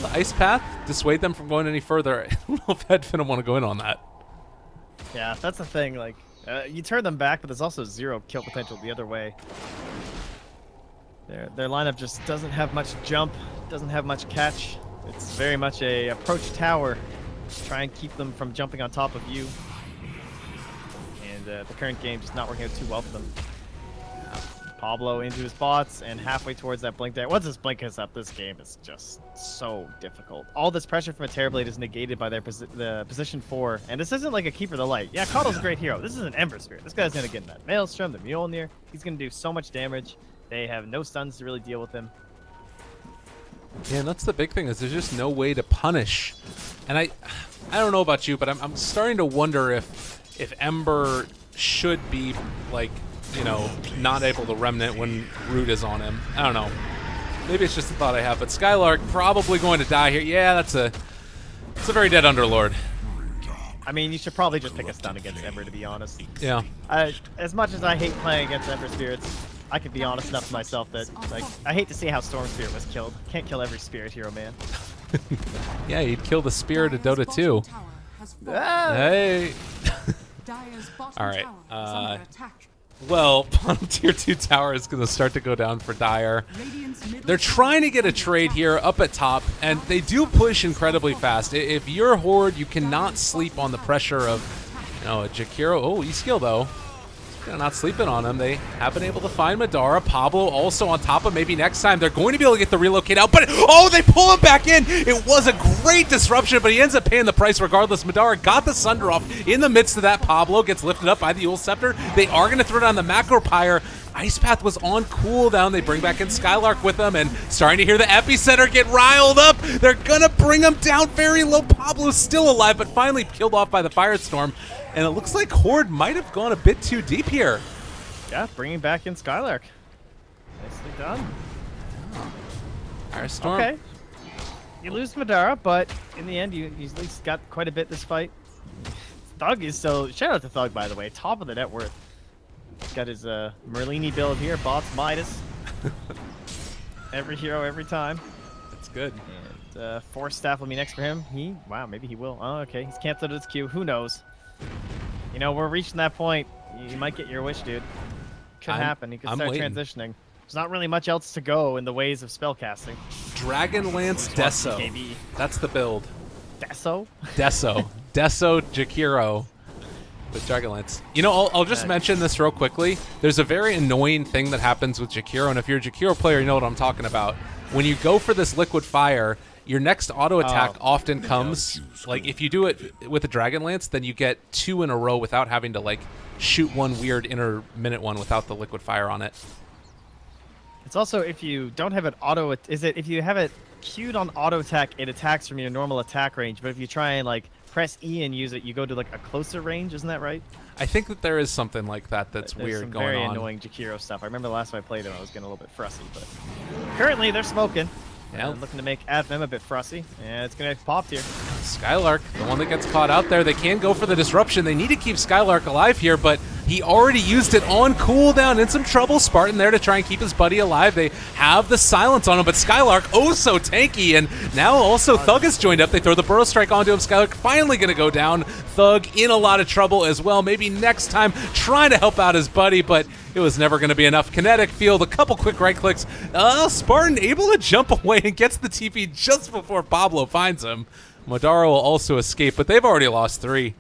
the Ice Path dissuade them from going any further. I don't know if Finem want to go in on that. Yeah, that's the thing. Like, you turn them back, but there's also 0 kill potential the other way. Their lineup just doesn't have much jump, doesn't have much catch. It's very much a approach tower. Try and keep them from jumping on top of you. And the current game just not working out too well for them. Pablo into his bots and halfway towards that blink there. Once this blink is up, this game is just so difficult. All this pressure from a Terrorblade is negated by their the position 4. And this isn't like a Keeper of the Light. Yeah, Coddle's a great hero. This is an Ember Spirit. This guy's going to get in that Maelstrom, the Mjolnir. He's going to do so much damage. They have no stuns to really deal with him. Yeah, and that's the big thing, is there's just no way to punish. And I don't know about you, but I'm starting to wonder if Ember should be, like, you know, not able to Remnant when Root is on him. I don't know. Maybe it's just a thought I have, but Skylark probably going to die here. Yeah, that's a very dead Underlord. I mean, you should probably just pick a stun against Ember, to be honest. Yeah. As much as I hate playing against Ember Spirits, I could be honest enough to myself that, like, I hate to see how Storm Spirit was killed. Can't kill every Spirit Hero, man. Yeah, you'd kill the Spirit of Dota 2. Ah! Hey. All right. Well, bottom tier 2 tower is going to start to go down for Dire. They're trying to get a trade here up at top, and they do push incredibly fast. If you're Horde, you cannot sleep on the pressure of, a Jakiro. Oh, E-skill, though. Not sleeping on him. They have been able to find Madara. Pablo also on top of maybe next time they're going to be able to get the relocate out, but oh, they pull him back in. It was a great disruption, but he ends up paying the price regardless. Madara got the Sunder off in the midst of that. Pablo gets lifted up by the Eul Scepter. They are going to throw down the Macro Pyre. Ice Path was on cooldown. They bring back in Skylark with them, and starting to hear the Epicenter get riled up. They're going to bring him down very low. Pablo's still alive, but finally killed off by the Firestorm. And it looks like Horde might have gone a bit too deep here. Yeah, bringing back in Skylark. Nicely done. Firestorm. Okay. You lose Madara, but in the end, you at least got quite a bit this fight. Thug is still... Shout out to Thug, by the way. Top of the net worth. He's got his Merlini build here. Bots Midas. Every hero, every time. That's good. And Force Staff will be next for him. Wow, maybe he will. Oh, okay. He's canceled his Q. Who knows? We're reaching that point. You might get your wish, dude. Could happen. You could start transitioning. There's not really much else to go in the ways of spellcasting. Dragonlance Deso. KB. That's the build. Deso? Deso. Deso Jakiro with Dragonlance. I'll just mention this real quickly. There's a very annoying thing that happens with Jakiro, and if you're a Jakiro player, you know what I'm talking about. When you go for this Liquid Fire, your next auto attack often comes, like if you do it with a Dragonlance, then you get 2 in a row without having to like shoot one weird intermittent one without the Liquid Fire on it. It's also if you don't have it if you have it queued on auto attack, it attacks from your normal attack range, but if you try and like press E and use it, you go to like a closer range, isn't that right? I think that there is something like that that's weird going on. Very annoying Jakiro stuff. I remember the last time I played him, I was getting a little bit fussy, but currently they're smoking. Yeah, looking to make Advem a bit fussy, and it's gonna get popped here. Skylark, the one that gets caught out there. They can go for the disruption. They need to keep Skylark alive here, but he already used it on cooldown. In some trouble. Spartan there to try and keep his buddy alive. They have the silence on him, but Skylark, oh so tanky, and now also Thug has joined up. They throw the Burrow Strike onto him. Skylark finally gonna go down. Thug in a lot of trouble as well. Maybe next time trying to help out his buddy, but it was never going to be enough. Kinetic Field, a couple quick right clicks. Spartan able to jump away and gets the TP just before Pablo finds him. Madara will also escape, but they've already lost 3.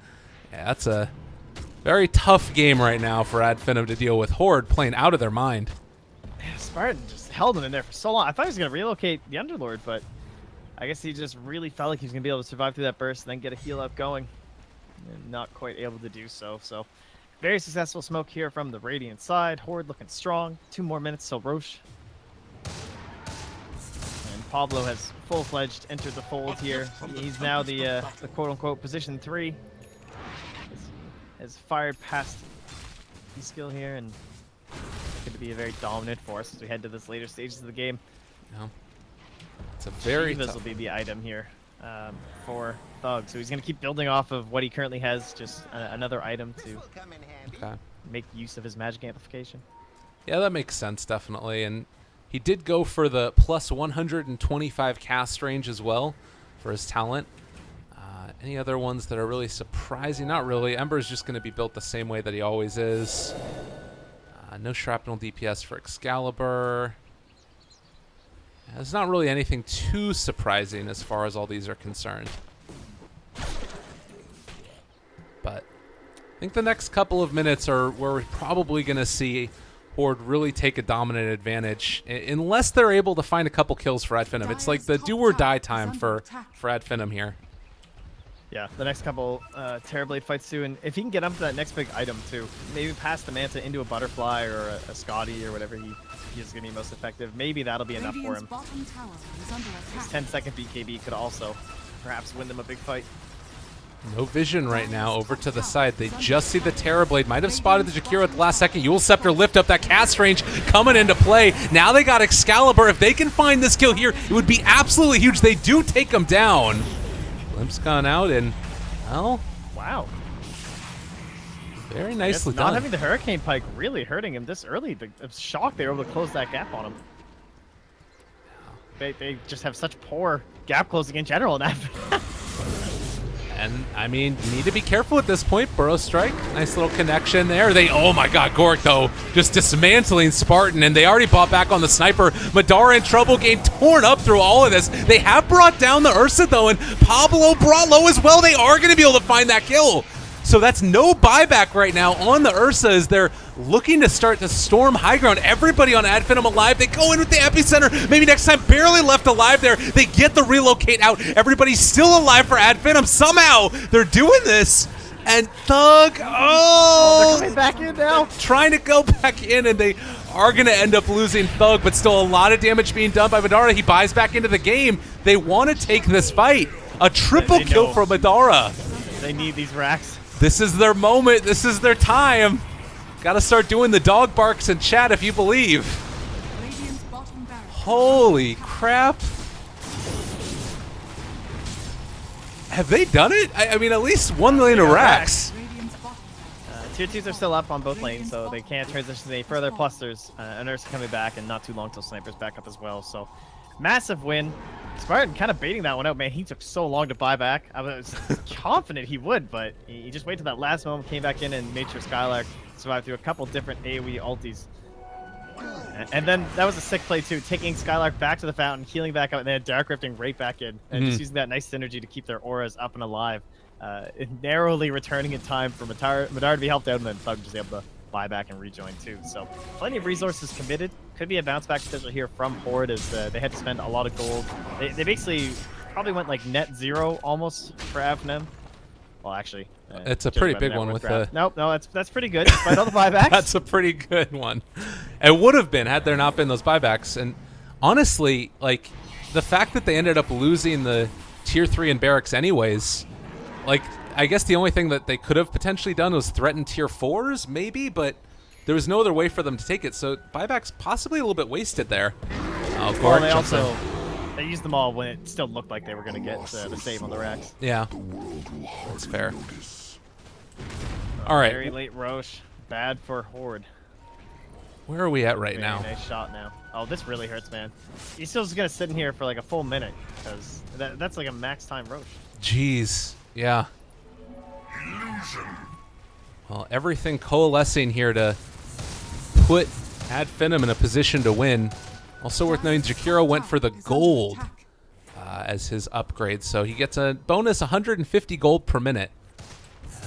Yeah, that's a very tough game right now for Finem to deal with. Horde playing out of their mind. Yeah, Spartan just held him in there for so long. I thought he was going to relocate the Underlord, but I guess he just really felt like he was going to be able to survive through that burst and then get a heal up going. And not quite able to do so, very successful smoke here from the Radiant side. Horde looking strong. 2 more minutes till Roche. And Pablo has full-fledged entered the fold here. He's now the quote-unquote position 3. Has fired past the skill here, and it's going to be a very dominant force as we head to this later stages of the game. Yeah. It's a very Shivas will be the item here for Thug, so he's going to keep building off of what he currently has, just another item to make use of his magic amplification. Yeah, that makes sense, definitely. And he did go for the plus 125 cast range as well for his talent. Any other ones that are really surprising? Not really. Ember's just going to be built the same way that he always is. No shrapnel DPS for Excalibur. There's not really anything too surprising as far as all these are concerned. But I think the next couple of minutes are where we're probably going to see Horde really take a dominant advantage, unless they're able to find a couple kills for Finem. It's like the do or die time for Finem here. Yeah, the next couple Terrorblade fights too, and if he can get up to that next big item too, maybe pass the Manta into a Butterfly or a Scotty or whatever he is going to be most effective, maybe that'll be enough for him. His 10-second BKB could also perhaps win them a big fight. No vision right now over to the side. They just see the Terrorblade. Might have spotted the Jakiro at the last second. Eul Scepter lift up that cast range coming into play. Now they got Excalibur. If they can find this kill here, it would be absolutely huge. They do take him down. Glimpse gone out, and well, wow. Very nicely Not done. having the Hurricane Pike really hurting him this early. I'm shocked they were able to close that gap on him. They just have such poor gap closing in general in that. And, I mean, you need to be careful at this point. Burrow Strike, nice little connection there. Oh my god, Gork, though, just dismantling Spartan, and they already bought back on the Sniper. Madara in trouble, getting torn up through all of this. They have brought down the Ursa, though, and Pablo brought low as well. They are going to be able to find that kill. So that's no buyback right now on the Ursa as they're looking to start to storm high ground. Everybody on Ad Finem alive. They go in with the epicenter. Maybe next time, barely left alive there. They get the relocate out. Everybody's still alive for Ad Finem. Somehow they're doing this. And Thug, They're oh, coming back in now. trying to go back in, and they are going to end up losing Thug, but still a lot of damage being done by Madara. He buys back into the game. They want to take this fight. A triple kill know. for Madara. They need these racks. This is their moment. This is their time. Got to start doing the dog barks in chat if you believe. Radiant's bottom barracks. Holy crap. Have they done it? I mean, at least 1 million of racks. Radiant's bottom barracks. Tier 2s are still up on both lanes, so they can't transition any further. Plus, there's an Ursa coming back, and not too long till Sniper's back up as well. So, massive win. Spartan kind of baiting that one out, man. He took so long to buy back. I was confident he would, but he just waited till that last moment, came back in, and made sure Skylark survived through a couple different AoE ultis. And then that was a sick play, too, taking Skylark back to the fountain, healing back up, and then Dark Rifting right back in, and just using that nice synergy to keep their auras up and alive. Narrowly returning in time for Madara to be helped out, and then Thug just able to buy back and rejoin too. So plenty of resources committed. Could be a bounce back potential here from Horde as they had to spend a lot of gold. They basically probably went like net zero almost for Finem. Well, actually, It's a pretty big one with the... Nope, no, that's pretty good despite all the buybacks. That's a pretty good one. It would have been had there not been those buybacks. And honestly, like, the fact that they ended up losing the tier 3 in barracks anyways, like, I guess the only thing that they could have potentially done was threaten tier 4s, maybe, but there was no other way for them to take it. So buybacks possibly a little bit wasted there. Oh, Well, Gork they jumps in. also they used them all when it still looked like they were going to get the save on the racks. Yeah, The world will hardly that's fair. notice. All right, Very late Roche. Bad for Horde. where are we at right Very now? nice shot now. Oh, this really hurts, man. He's still just going to sit in here for like a full minute because that's like a max time Roche. Jeez, yeah. Well, everything coalescing here to put Ad Finem in a position to win. Also worth noting, Jakiro went for the gold as his upgrade, so he gets a bonus 150 gold per minute.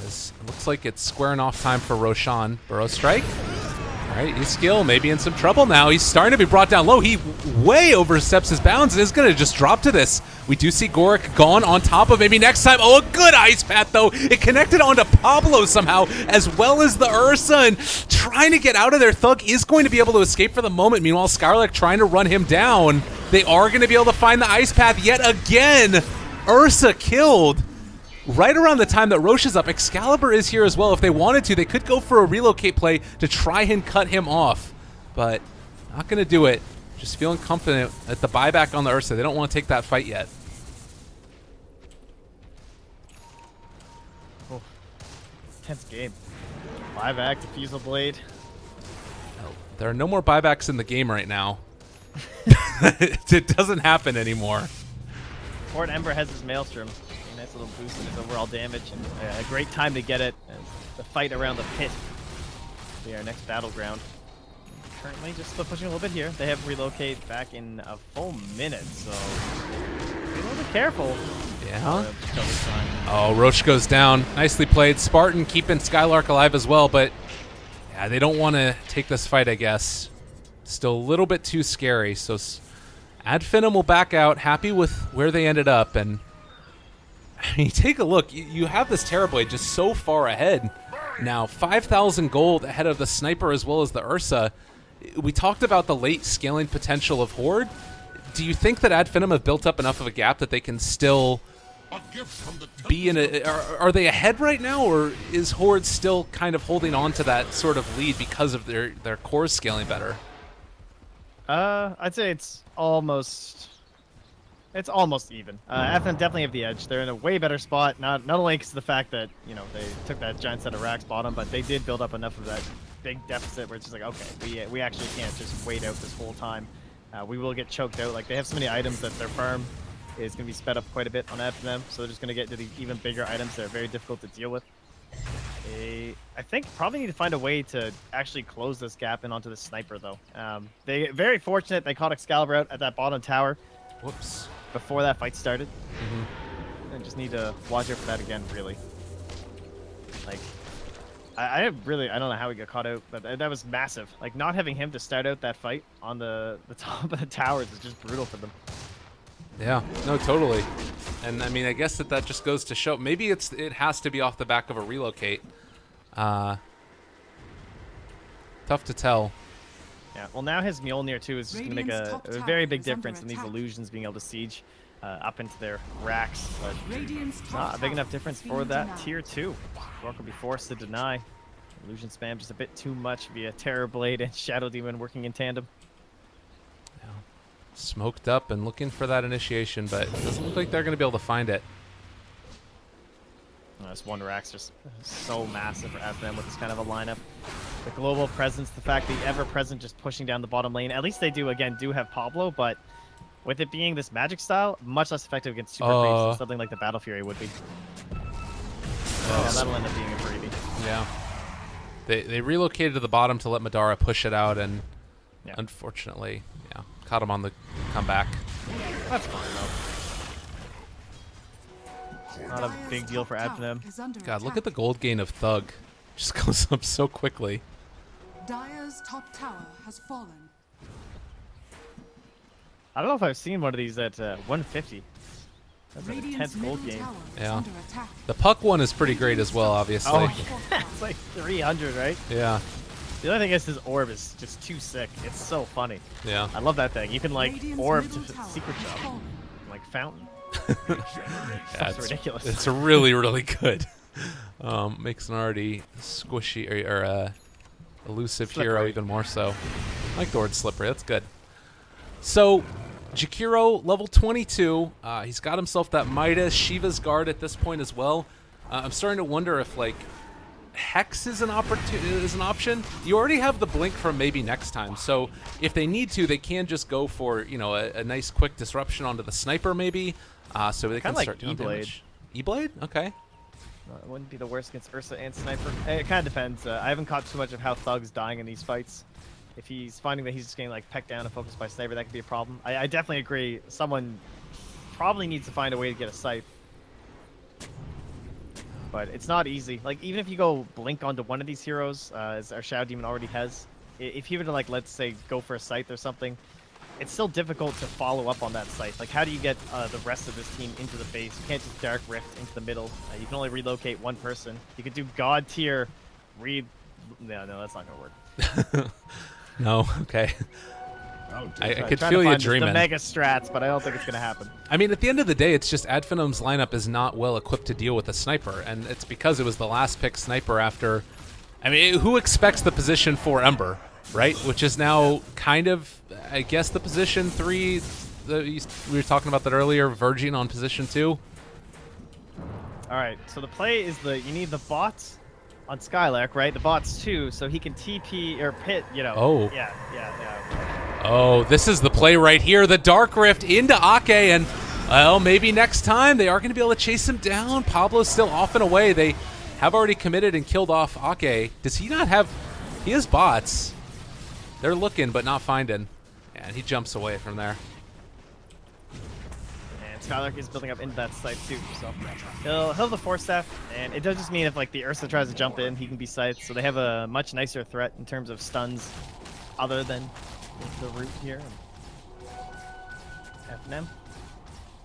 As it looks like it's squaring off time for Roshan. Burrow Strike. All right, he's skill, maybe in some trouble now. He's starting to be brought down low. He way oversteps his bounds and is going to just drop to this. We do see Gorik gone on top of maybe next time. Oh, a good ice path, though. It connected onto Pablo somehow, as well as the Ursa, and trying to get out of there. Thug is going to be able to escape for the moment. Meanwhile, Skylark trying to run him down. They are going to be able to find the ice path yet again. Ursa killed. Right around the time that Roche is up, Excalibur is here as well. If they wanted to, they could go for a relocate play to try and cut him off. But not going to do it. Just feeling confident at the buyback on the Ursa. They don't want to take that fight yet. Oh, tense game. Buyback, Diffusal Blade. There are no more buybacks in the game right now. It doesn't happen anymore. Fort Ember has his Maelstrom. A nice little boost in his overall damage, and a great time to get it. As the fight around the pit will be our next battleground. Currently just still pushing a little bit here. They have relocate back in a full minute, so be a little bit careful. Yeah. Till this time. Oh, Roche goes down. Nicely played. Spartan keeping Skylark alive as well, but yeah, they don't want to take this fight, I guess. Still a little bit too scary, so Ad Finem will back out, happy with where they ended up. And I mean, take a look. You have this Terrorblade just so far ahead now. 5,000 gold ahead of the Sniper as well as the Ursa. We talked about the late scaling potential of Horde. Do you think that Ad Finem have built up enough of a gap that they can still be in a... Are they ahead right now, or is Horde still kind of holding on to that sort of lead because of their cores scaling better? I'd say it's almost It's almost even. FM definitely have the edge. They're in a way better spot. Not only because of the fact that they took that giant set of racks bottom, but they did build up enough of that big deficit where it's just like, okay, we actually can't just wait out this whole time. We will get choked out. Like they have so many items that their farm is going to be sped up quite a bit on FM, so they're just going to get to the even bigger items that are very difficult to deal with. I think probably need to find a way to actually close this gap in onto the sniper though. They very fortunate they caught Excalibur out at that bottom tower. Whoops. Before that fight started. Mm-hmm. I just need to watch out for that again, really. Like, I don't know how he got caught out, but that was massive. Like, not having him to start out that fight on the top of the towers is just brutal for them. Yeah, no, totally. And I mean, I guess that just goes to show, maybe it has to be off the back of a relocate. Tough to tell. Yeah, well now his Mjolnir too is just going to make a very big difference in these illusions being able to siege up into their racks, but not a big enough difference for that tier 2. Rourke will be forced to deny. Illusion spam just a bit too much via Terror Blade and Shadow Demon working in tandem. Yeah. Smoked up and looking for that initiation, but it doesn't look like they're going to be able to find it. This one rack's just so massive for FM with this kind of a lineup. The global presence, the fact that the ever-present just pushing down the bottom lane. At least they do have Pablo, but with it being this magic style, much less effective against super creeps than something like the Battle Fury would be. Yeah, that'll end up being a freebie. Yeah. They relocated to the bottom to let Madara push it out, and unfortunately, caught him on the comeback. That's fine, though. Not a big deal for Advenem. God, look at the gold gain of Thug. Just goes up so quickly. Dire's top tower has fallen. I don't know if I've seen one of these at 150. That's an intense gold gain. Yeah. The puck one is pretty great as well, obviously. Oh, yeah. It's like 300, right? Yeah. The only thing is his orb is just too sick. It's so funny. Yeah. I love that thing. You can like orb to secret jump. Like fountain. That's ridiculous. It's really, really good. Makes an already squishy or elusive hero even more so. I like the word slippery. That's good. So, Jakiro, level 22. He's got himself that Midas, Shiva's Guard at this point as well. I'm starting to wonder if like Hex is an option. You already have the blink from maybe next time, so if they need to, they can just go for a nice quick disruption onto the sniper maybe, so they can start doing damage. E-Blade? Okay. It wouldn't be the worst against Ursa and Sniper. It kind of depends. I haven't caught too much of how Thug's dying in these fights. If he's finding that he's just getting like pecked down and focused by Sniper, that could be a problem. I definitely agree. Someone probably needs to find a way to get a scythe. But it's not easy. Like, even if you go blink onto one of these heroes, as our Shadow Demon already has, if you were to, like, let's say, go for a scythe or something, it's still difficult to follow up on that scythe. Like, how do you get the rest of this team into the base? You can't just Dark Rift into the middle. You can only relocate one person. You could do God tier, no, that's not going to work. No, okay. I could trying feel to you find dreaming. the mega strats, but I don't think it's going to happen. I mean, at the end of the day, it's just Adphenom's lineup is not well equipped to deal with a sniper, and it's because it was the last pick sniper after. I mean, who expects the position 4 Ember, right? Which is now kind of, I guess, the position 3. We were talking about that earlier, Virgin on position 2. All right, so the play is you need the bots on Skylark, right? The bots too, so he can TP or pit, Oh. Yeah. Oh, this is the play right here. The Dark Rift into Ake, and, well, maybe next time they are going to be able to chase him down. Pablo's still off and away. They have already committed and killed off Ake. Does he not have... He has bots. They're looking, but not finding. And he jumps away from there. And Skylark is building up into that site too, so he'll have the Force Staff, and it does just mean if like the Ursa tries to jump in, he can be scythed, so they have a much nicer threat in terms of stuns other than the root here. FNM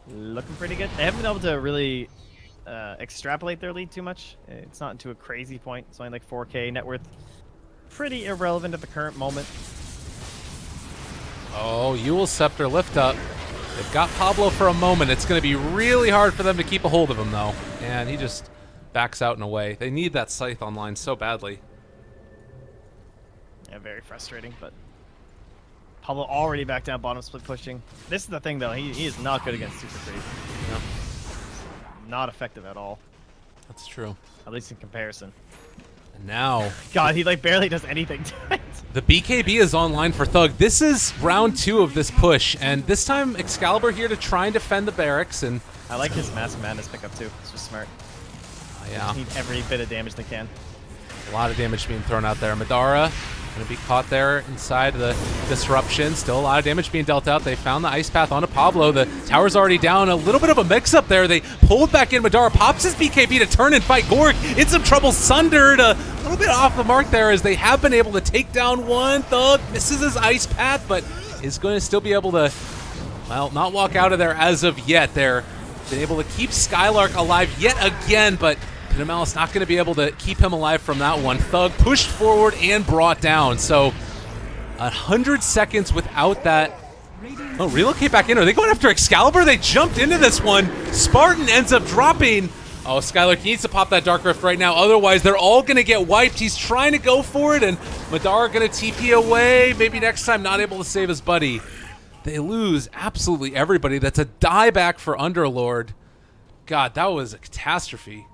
looking pretty good. They haven't been able to really extrapolate their lead too much. It's not into a crazy point. It's only like 4K net worth. Pretty irrelevant at the current moment. Oh, Yule Scepter lift up. They've got Pablo for a moment. It's going to be really hard for them to keep a hold of him, though. And he just backs out and away. They need that Scythe online so badly. Yeah, very frustrating, but Pablo already back down bottom, split pushing. This is the thing, though. He is not good against super crazy. Yeah, Not effective at all, that's true. at least in comparison. And now God, he like barely does anything to it. the BKB is online for Thug. This is round 2 of this push, and this time Excalibur here to try and defend the barracks. And I like his Mask of Madness pickup too. It's just smart. yeah, Need every bit of damage they can. a lot of damage being thrown out there. Madara going to be caught there inside the disruption. Still a lot of damage being dealt out. They found the ice path onto Pablo. The tower's already down. A little bit of a mix-up there. They pulled back in. Madara pops his BKB to turn and fight Gork. In some trouble. Sundered a little bit off the mark there as they have been able to take down one. Thug misses his ice path, but is going to still be able to, well, not walk out of there as of yet. They're been able to keep Skylark alive yet again, but Pinamelis not going to be able to keep him alive from that one. Thug pushed forward and brought down. So 100 seconds without that. Oh, relocate back in. Are they going after Excalibur? They jumped into this one. Spartan ends up dropping. Oh, Skylark needs to pop that Dark Rift right now. Otherwise, they're all going to get wiped. He's trying to go for it, and Madara going to TP away. Maybe next time not able to save his buddy. They lose absolutely everybody. That's a dieback for Underlord. God, that was a catastrophe.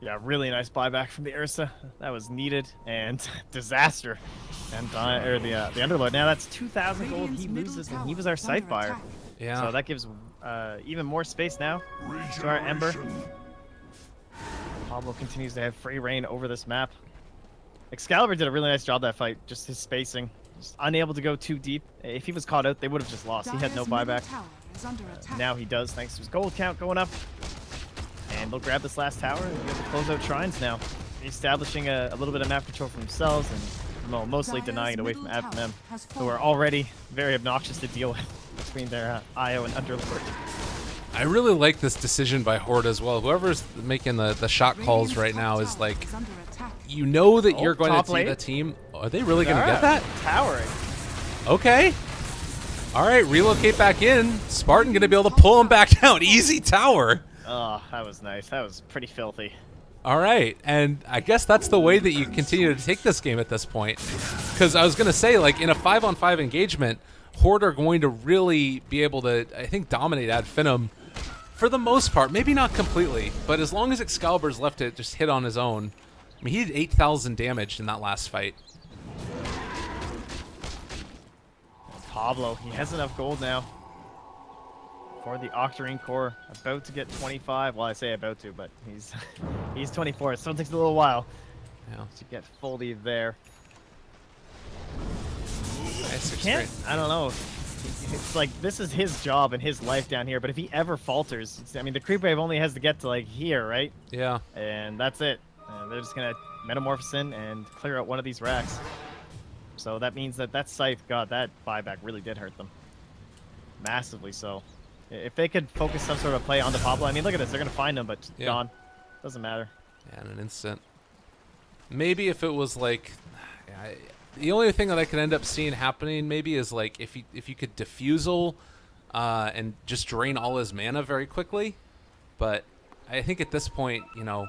Yeah, really nice buyback from the Ursa. That was needed and disaster. And the Underlord. Now that's 2,000 gold he loses, and he was our scythe buyer. Yeah. So that gives even more space now to our Ember. Pablo continues to have free reign over this map. Excalibur did a really nice job that fight. Just his spacing. Just unable to go too deep. If he was caught out, they would have just lost. He had no buyback. Now he does, thanks to his gold count going up. And they'll grab this last tower and get to close out shrines now. Establishing a little bit of map control for themselves and mostly denying it away from them, who are already very obnoxious to deal with between their IO and Underlord. I really like this decision by Horde as well. Whoever's making the shot calls right now is like, you know that you're going to see the team. Are they really going to get that? Towering. Okay. All right, relocate back in. Spartan going to be able to pull him back down. Easy tower. Oh, that was nice. That was pretty filthy. All right, and I guess that's the way that you continue to take this game at this point. Because I was going to say, like, in a 5-on-5 engagement, Horde are going to really be able to, I think, dominate Ad Finem for the most part. Maybe not completely, but as long as Excalibur's left it just hit on his own. I mean, he did 8,000 damage in that last fight. Pablo, he has enough gold now for the Octarine core. About to get 25. Well, I say about to, but he's 24. It still takes a little while to get fully there. Nice, I don't know. It's like this is his job and his life down here. But if he ever falters, I mean, the creep wave only has to get to like here, right? Yeah. And that's it. They're just gonna metamorphose in and clear out one of these racks. So that means that scythe, God, that buyback really did hurt them. Massively so. If they could focus some sort of play onto Pablo, I mean, look at this. They're going to find him, but gone. Doesn't matter. Yeah, in an instant. Maybe if it was like... the only thing that I could end up seeing happening maybe is like if you could defusal and just drain all his mana very quickly. But I think at this point, you know,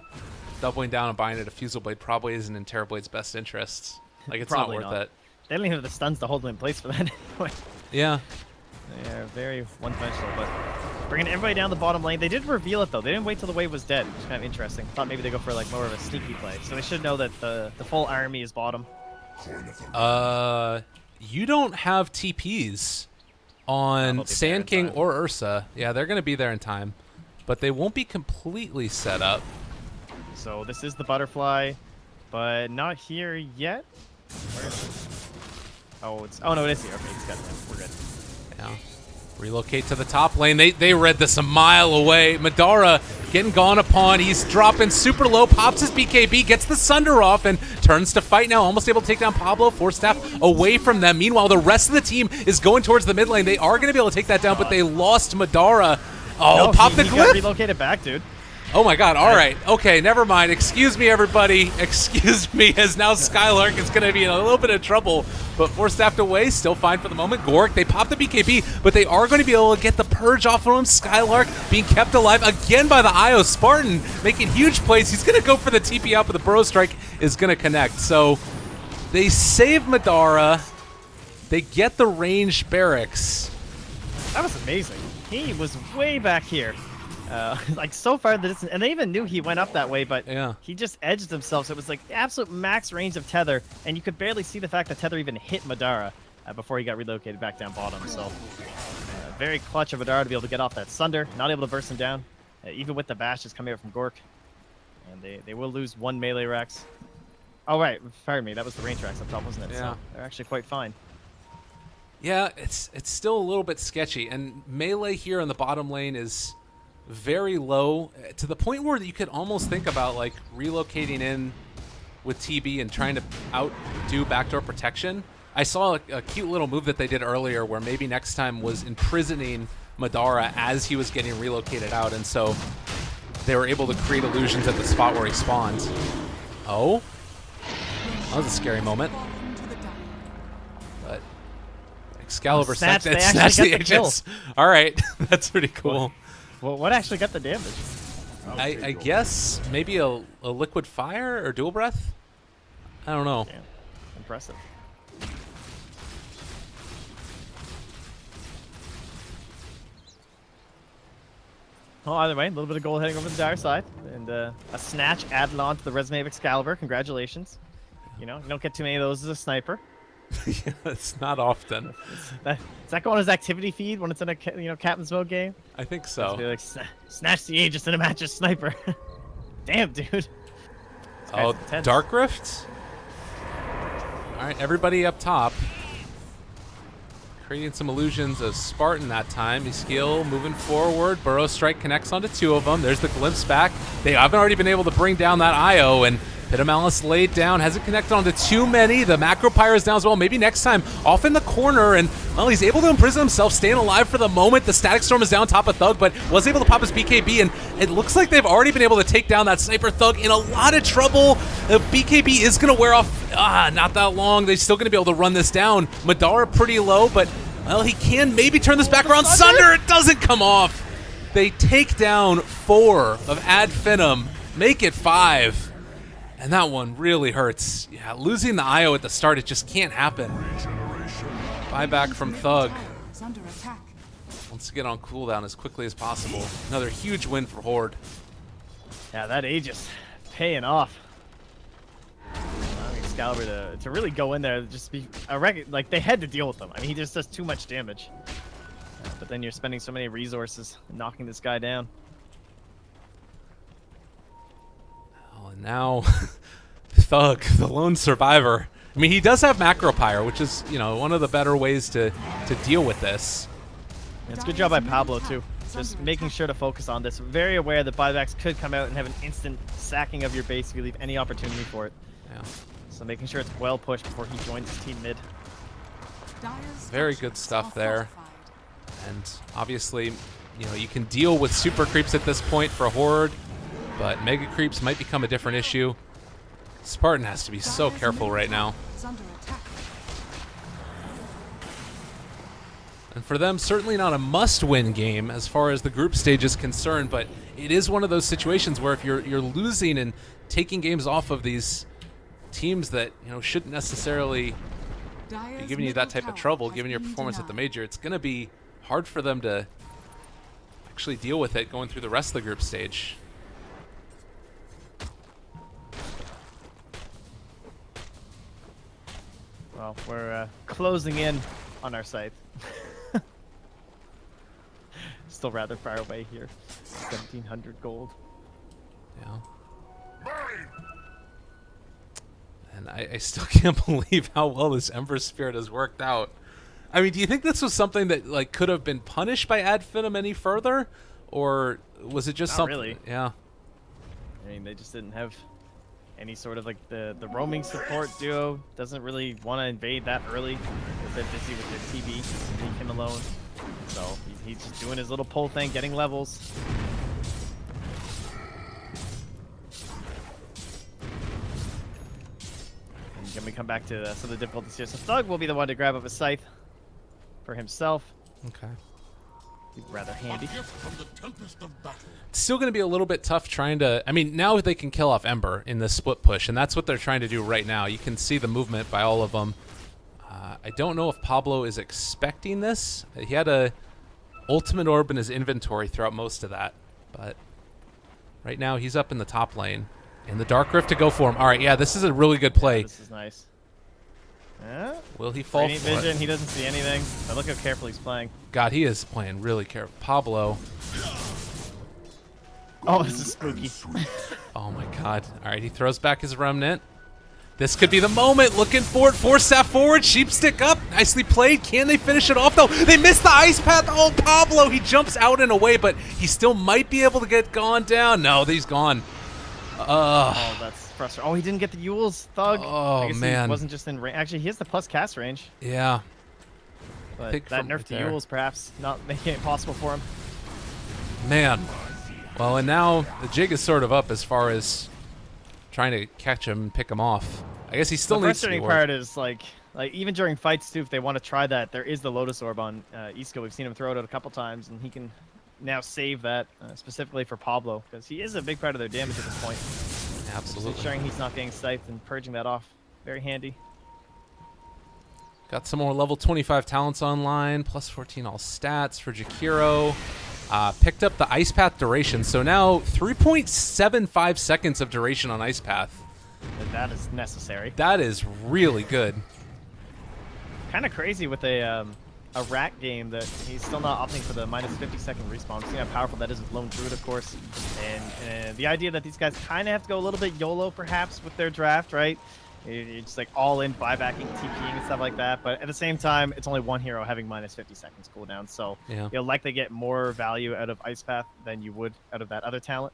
doubling down and buying a Diffusal Blade probably isn't in Terrorblade's best interests. Like, it's not worth it. They don't even have the stuns to hold them in place for that anyway. Yeah. They are very one-dimensional, but bringing everybody down the bottom lane. They did reveal it, though. They didn't wait till the wave was dead, which is kind of interesting. Thought maybe they go for like more of a sneaky play. So they should know that the full army is bottom. You don't have TPs on Sand King or Ursa. Yeah, they're going to be there in time, but they won't be completely set up. So this is the butterfly, but not here yet. Where is it? Oh no, it is here. Okay, he's got it. We're good. Yeah. Relocate to the top lane. They read this a mile away. Madara getting gone upon. He's dropping super low, pops his BKB, gets the Sunder off, and turns to fight now. Almost able to take down Pablo. Force Staff away from them. Meanwhile, the rest of the team is going towards the mid lane. They are going to be able to take that down, but they lost Madara. Oh, no, pop the glyph. Got relocated back, dude. Oh my god, alright. Okay, never mind. Excuse me, everybody. Excuse me, as now Skylark is going to be in a little bit of trouble. But Force Staffed away, still fine for the moment. Gork, they pop the BKB, but they are going to be able to get the Purge off of him. Skylark being kept alive again by the IO. Spartan making huge plays. He's going to go for the TP out, but the Burrow Strike is going to connect. So they save Madara. They get the ranged barracks. That was amazing. He was way back here. Like so far the distance, and they even knew he went up that way, but Yeah. he just edged himself, so it was like absolute max range of tether, and you could barely see the fact that tether even hit Madara before he got relocated back down bottom. So very clutch of Madara to be able to get off that Sunder, not able to burst him down, even with the bashes coming out from Gork. And they will lose one melee Rex. Oh right, pardon me, that was the range Rex up top, wasn't it? Yeah. So they're actually quite fine. Yeah, it's still a little bit sketchy, and melee here in the bottom lane is very low to the point where you could almost think about like relocating in with TB and trying to outdo backdoor protection. I saw a cute little move that they did earlier where maybe next time was imprisoning Madara as he was getting relocated out, and so they were able to create illusions at the spot where he spawned. Oh, that was a scary moment. But Excalibur Snatch, they snatched actually the got the kill. Aegis. All right, that's pretty cool. Well, what actually got the damage? I guess maybe a liquid fire or dual breath? I don't know. Damn. Impressive. Well, either way, a little bit of gold heading over the dire side, and a snatch added on to the resume of Excalibur. Congratulations. You know, you don't get too many of those as a sniper. Yeah, it's not often. Does that go on his activity feed when it's in a captain's mode game? I think Just so. be like, snatch the Aegis in a match as sniper. Damn, dude. This Oh, guy's intense. Dark Rift? All right, everybody up top. Creating some illusions of Spartan that time. Skill moving forward. Burrow Strike connects onto two of them. There's the glimpse back. They haven't already been able to bring down that IO, and Pit of Malice laid down. Hasn't connected onto too many. The Macro Pyre is down as well. Maybe next time off in the corner, and well, he's able to imprison himself, staying alive for the moment. The Static Storm is down top of Thug, but was able to pop his BKB, and it looks like they've already been able to take down that Sniper Thug in a lot of trouble. The BKB is going to wear off not that long. They're still going to be able to run this down. Madara pretty low, but well, he can maybe turn this back around. Sunder, it doesn't come off. They take down 4 of Ad Finem, make it 5. And that one really hurts. Yeah, losing the IO at the start, it just can't happen. Buyback from Thug. Is under attack. Wants to get on cooldown as quickly as possible. Another huge win for Horde. Yeah, that Aegis paying off. Allowing Excalibur to really go in there, just be like they had to deal with them. I mean, he just does too much damage. But then you're spending so many resources knocking this guy down. Oh, and now Thug, the lone survivor. I mean, he does have Macro Pyre, which is, you know, one of the better ways to deal with this. And it's a good job by Pablo, too. Just making sure to focus on this. Very aware that buybacks could come out and have an instant sacking of your base if you leave any opportunity for it. Yeah. So making sure it's well pushed before he joins his team mid. Very good stuff there. And obviously, you know, you can deal with super creeps at this point for Horde, but mega creeps might become a different issue. Spartan has to be so careful right now. And for them, certainly not a must-win game as far as the group stage is concerned, but it is one of those situations where if you're losing and taking games off of these teams that, you know, shouldn't necessarily be giving you that type of trouble, given your performance at the major, it's going to be hard for them to actually deal with it going through the rest of the group stage. Well, we're closing in on our site. Still rather far away here. 1,700 gold. Yeah. And I still can't believe how well this Ember Spirit has worked out. I mean, do you think this was something that like could have been punished by Ad Finem any further, or was it just Not something? really. Yeah. I mean, they just didn't have any sort of like the roaming support duo doesn't really want to invade that early. They're busy with their TB, leave him alone. So he's just doing his little pull thing, getting levels. And then we come back to some of the difficulties here. So Thug will be the one to grab up a scythe for himself. Okay. Be rather handy. It's still going to be a little bit tough trying to... I mean, now they can kill off Ember in this split push, and that's what they're trying to do right now. You can see the movement by all of them. I don't know if Pablo is expecting this. He had a ultimate orb in his inventory throughout most of that, but right now he's up in the top lane. And the Dark Rift to go for him. All right, yeah, this is a really good play. Yeah, this is nice. Will he fall Radiant for vision, it? he doesn't see anything. But look how carefully he's playing. God, he is playing really careful. Pablo. Oh, this is spooky. Oh my God. All right, he throws back his remnant. This could be the moment. Looking for it. Force staff forward. Sheep stick up. Nicely played. Can they finish it off though? They missed the ice path. Oh, Pablo. He jumps out and away, but he still might be able to get gone down. No, he's gone. Oh, that's frustrating. Oh, he didn't get the Yule's Thug. Oh, I guess man. He wasn't just in range. Actually, he has the plus cast range. Yeah. But Pick that from nerf right to there. Yule's perhaps not making it possible for him. Man. Well, and now the jig is sort of up as far as trying to catch him and him off. I guess he still The needs to be frustrating worked. part is like even during fights too, if they want to try that, there is the Lotus Orb on Isco. We've seen him throw it out a couple times, and he can now save that specifically for Pablo because he is a big part of their damage at this point. Absolutely. Ensuring he's not getting sniped and purging that off. Very handy. Got some more level 25 talents online, plus 14 all stats for Jakiro. Picked up the Ice Path duration, so now 3.75 seconds of duration on Ice Path. And that is necessary. That is really good. Kind of crazy with a rat game that he's still not opting for the minus 50-second respawn. See how powerful that is with Lone Druid, of course. And the idea that these guys kind of have to go a little bit YOLO, perhaps, with their draft, right? You're just like all in buybacking, TPing, and stuff like that. But at the same time, it's only one hero having minus 50 seconds cooldown. So Yeah. you'll likely get more value out of Ice Path than you would out of that other talent.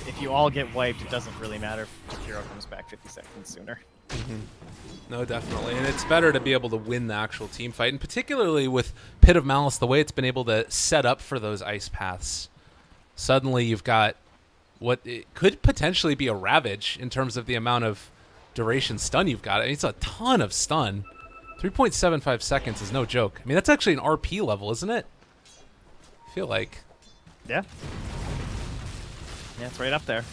If you all get wiped, it doesn't really matter if Jakiro comes back 50 seconds sooner. No, definitely. And it's better to be able to win the actual team fight, and particularly with Pit of Malice, the way it's been able to set up for those ice paths. Suddenly you've got what it could potentially be a Ravage in terms of the amount of duration stun you've got. I mean, it's a ton of stun. 3.75 seconds is no joke. I mean, that's actually an RP level, isn't it? I feel like. Yeah. Yeah, it's right up there.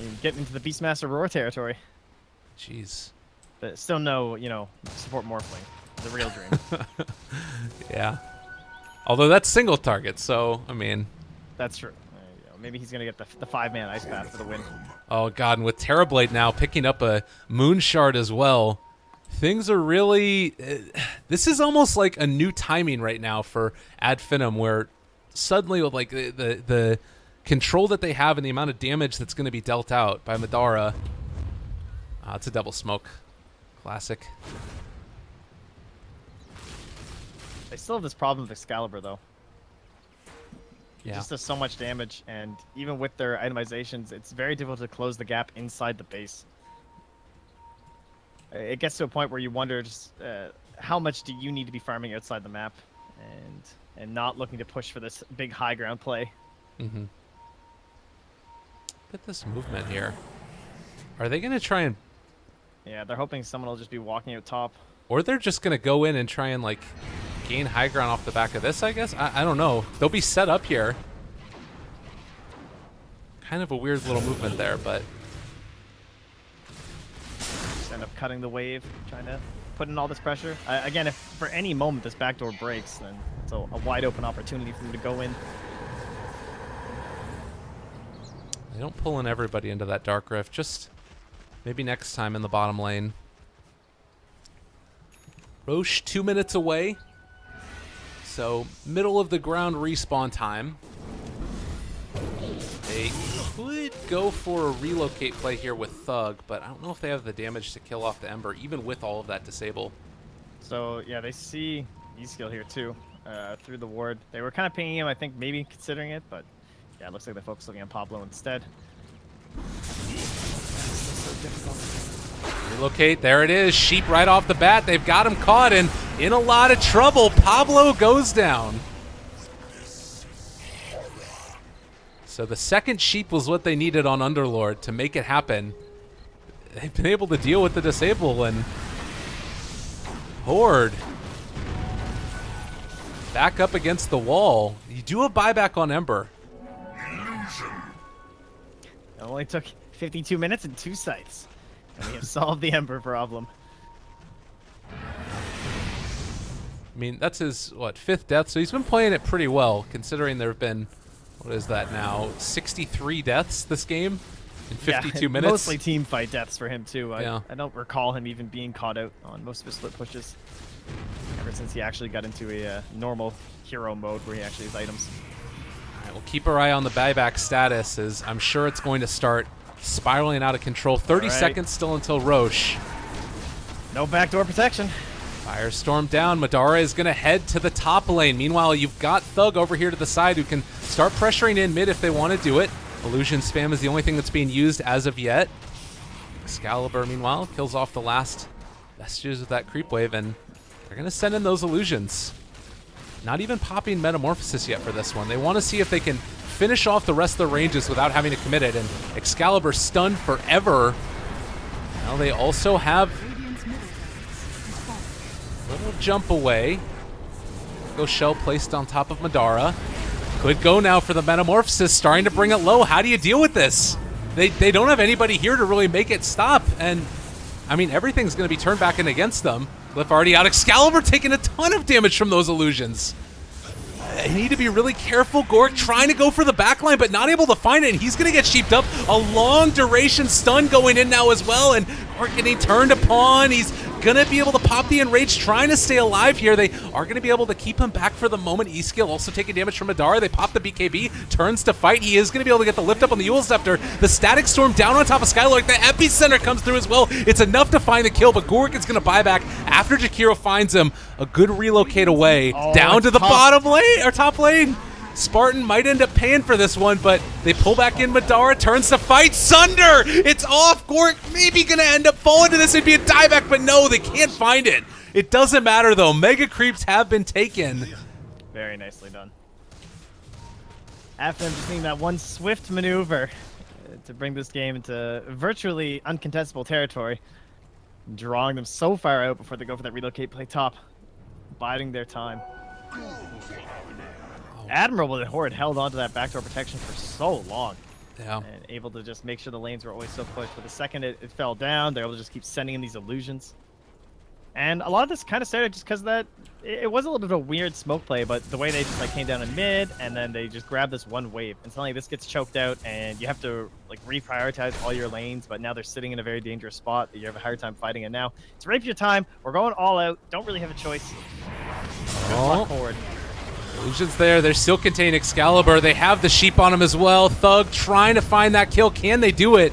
You get into the Beastmaster Roar territory. Jeez. But still no, support Morphling. The real dream. Yeah. Although that's single target, so, I mean. That's true. Maybe he's going to get the 5-man Ice Path for the win. Oh, God. And with Terrorblade now picking up a Moon Shard as well, things are really... this is almost like a new timing right now for Ad Finem, where suddenly with like the control that they have and the amount of damage that's going to be dealt out by Madara. It's a double smoke. Classic. They still have this problem with Excalibur, though. He Yeah. just does so much damage, and even with their itemizations, it's very difficult to close the gap inside the base. It gets to a point where you wonder just how much do you need to be farming outside the map and not looking to push for this big high ground play. Mm-hmm. Look at this movement here. Are they going to try and... Yeah, they're hoping someone will just be walking out top. Or they're just going to go in and try and, like, gain high ground off the back of this, I guess? I don't know. They'll be set up here. Kind of a weird little movement there, but... Just end up cutting the wave, trying to put in all this pressure. Again, if for any moment this backdoor breaks, then it's a wide open opportunity for them to go in. They don't pull in everybody into that Dark Rift. Just maybe next time in the bottom lane. Roche 2 minutes away. So middle of the ground respawn time. They could go for a relocate play here with Thug, but I don't know if they have the damage to kill off the Ember, even with all of that disable. So yeah, they see E-skill here too, through the ward. They were kind of pinging him, I think, maybe considering it, but yeah, it looks like they're focusing on Pablo instead. Relocate, there it is. Sheep right off the bat. They've got him caught and in a lot of trouble. Pablo goes down. So the second sheep was what they needed on Underlord to make it happen. They've been able to deal with the disable, and Horde back up against the wall. You do a buyback on Ember. It only took 52 minutes and 2 sites. And we have solved the Ember problem. I mean, that's his, what, 5th death, so he's been playing it pretty well, considering there have been, what is that now, 63 deaths this game in 52 minutes? Mostly team fight deaths for him, too. Yeah. I don't recall him even being caught out on most of his split pushes, ever since he actually got into a normal hero mode where he actually has items. All right, we'll keep our eye on the buyback status, as I'm sure it's going to start spiraling out of control. 30 seconds still until Roche. No backdoor protection. Firestorm down. Madara is going to head to the top lane. Meanwhile, you've got Thug over here to the side who can start pressuring in mid if they want to do it. Illusion spam is the only thing that's being used as of yet. Excalibur, meanwhile, kills off the last vestiges of that creep wave, and they're going to send in those illusions. Not even popping Metamorphosis yet for this one. They want to see if they can finish off the rest of the ranges without having to commit it, and Excalibur stunned forever. Now they also have little jump away. Go shell placed on top of Madara. Could go now for the Metamorphosis, starting to bring it low. How do you deal with this? They don't have anybody here to really make it stop, and I mean, everything's going to be turned back in against them. Glyph already out. Excalibur taking a ton of damage from those illusions. You need to be really careful. Gork trying to go for the backline, but not able to find it, and he's going to get sheeped up. A long duration stun going in now as well, and Gork getting turned upon. He's going to be able to pop the Enrage, trying to stay alive here. They are going to be able to keep him back for the moment. E-Skill also taking damage from Madara. They pop the BKB, turns to fight. He is going to be able to get the lift up on the Eul Scepter. The Static Storm down on top of Skylark. The Epicenter comes through as well. It's enough to find the kill, but Gork is going to buy back after Jakiro finds him. A good relocate away. Down to the bottom lane, or top lane. Spartan might end up paying for this one, but they pull back in. Madara turns to fight. Sunder! It's off. Gork maybe going to end up falling to this. It'd be a dieback, but no, they can't find it. It doesn't matter, though. Mega creeps have been taken. Very nicely done. After just needing that one swift maneuver to bring this game into virtually uncontestable territory, drawing them so far out before they go for that relocate play top, biding their time. Admirable that Horde held on to that backdoor protection for so long. Yeah. And able to just make sure the lanes were always so pushed. But the second it fell down, they're able to just keep sending in these illusions. And a lot of this kind of started just because that it was a little bit of a weird smoke play, but the way they just like came down in mid and then they just grabbed this one wave. And suddenly this gets choked out and you have to like reprioritize all your lanes, but now they're sitting in a very dangerous spot that you have a hard time fighting it now. It's rape your time. We're going all out. Don't really have a choice. Good luck, Horde. Illusion's there. They're still containing Excalibur. They have the sheep on him as well. Thug trying to find that kill. Can they do it?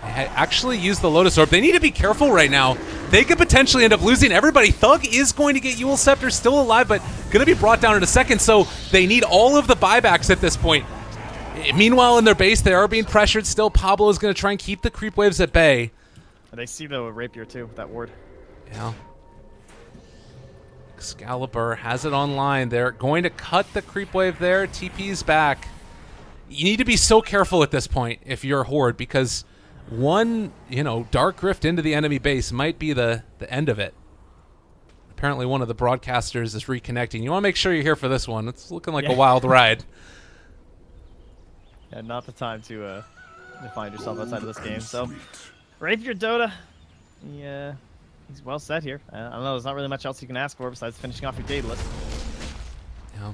They actually use the Lotus Orb. They need to be careful right now. They could potentially end up losing everybody. Thug is going to get Eul Scepter still alive, but going to be brought down in a second, so they need all of the buybacks at this point. Meanwhile, in their base, they are being pressured still. Pablo is going to try and keep the creep waves at bay. They see the rapier too, that ward. Yeah. Excalibur has it online. They're going to cut the creep wave there. TP's back. You need to be so careful at this point if you're Horde, because one, Dark Rift into the enemy base might be the end of it. Apparently one of the broadcasters is reconnecting. You want to make sure you're here for this one. It's looking like a wild ride. Yeah, not the time to find yourself outside of this game. So, Rapier Dota. Yeah. He's well set here. I don't know, there's not really much else you can ask for besides finishing off your Daedalus. Yeah.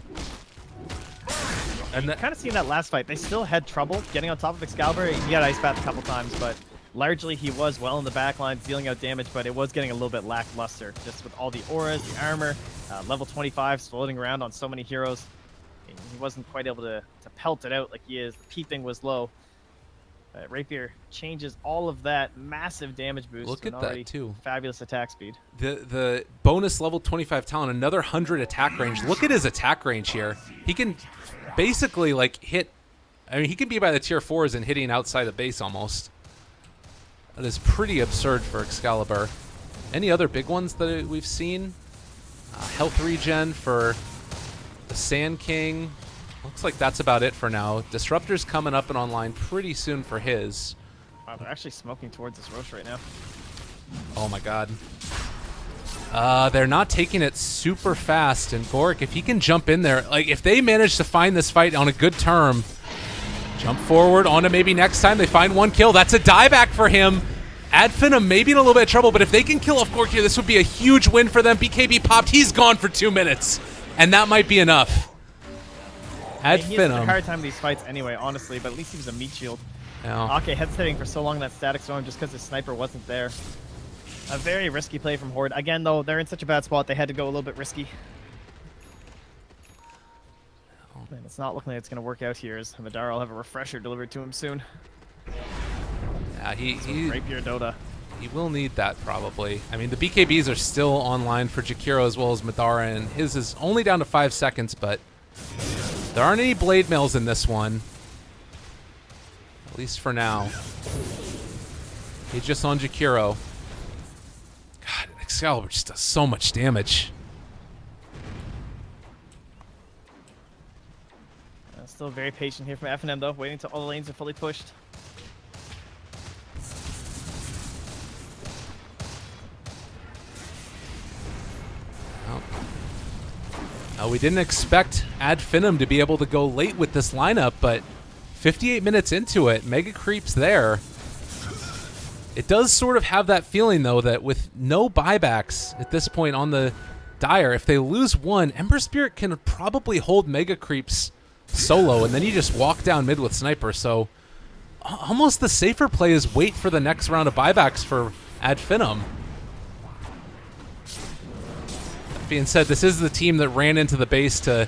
And kind of seeing that last fight, they still had trouble getting on top of Excalibur. He got Ice Bath a couple times, but largely he was well in the backline, dealing out damage, but it was getting a little bit lackluster, just with all the auras, the armor, level 25 floating around on so many heroes. He wasn't quite able to pelt it out like he is. The peeping was low. Rapier changes all of that massive damage boost. Look at that too. Fabulous attack speed. The bonus level 25 talent, another 100 attack range. Look at his attack range here. He can basically like hit. I mean, he can be by the tier 4s and hitting outside the base almost. That is pretty absurd for Excalibur. Any other big ones that we've seen? Health regen for the Sand King. Looks like that's about it for now. Disruptor's coming up and online pretty soon for his. Wow, they're actually smoking towards this Roche right now. Oh my god. They're not taking it super fast, and Gork, if he can jump in there, like if they manage to find this fight on a good term, jump forward onto maybe next time they find one kill. That's a dieback for him. Ad Finem may be in a little bit of trouble, but if they can kill off Gork here, this would be a huge win for them. BKB popped. He's gone for 2 minutes, and that might be enough. Ad He has a Finem. hard time with these fights anyway, honestly, but at least he was a meat shield. Yeah. Ake hesitating for so long in that static storm just because his sniper wasn't there. A very risky play from Horde. Again, though, they're in such a bad spot, they had to go a little bit risky. And it's not looking like it's going to work out here, as Madara will have a refresher delivered to him soon. Yeah, Rapier Dota. he will need that probably. I mean, the BKBs are still online for Jakiro as well as Madara, and his is only down to 5 seconds, but there aren't any blade mails in this one. At least for now. He's just on Jakiro. God, Excalibur just does so much damage. Still very patient here from Finem, though, waiting until all the lanes are fully pushed. We didn't expect Ad Finem to be able to go late with this lineup, but 58 minutes into it, Mega Creep's there. It does sort of have that feeling, though, that with no buybacks at this point on the Dire, if they lose one, Ember Spirit can probably hold Mega Creeps solo, and then you just walk down mid with Sniper. So almost the safer play is wait for the next round of buybacks for Ad Finem. That being said, this is the team that ran into the base to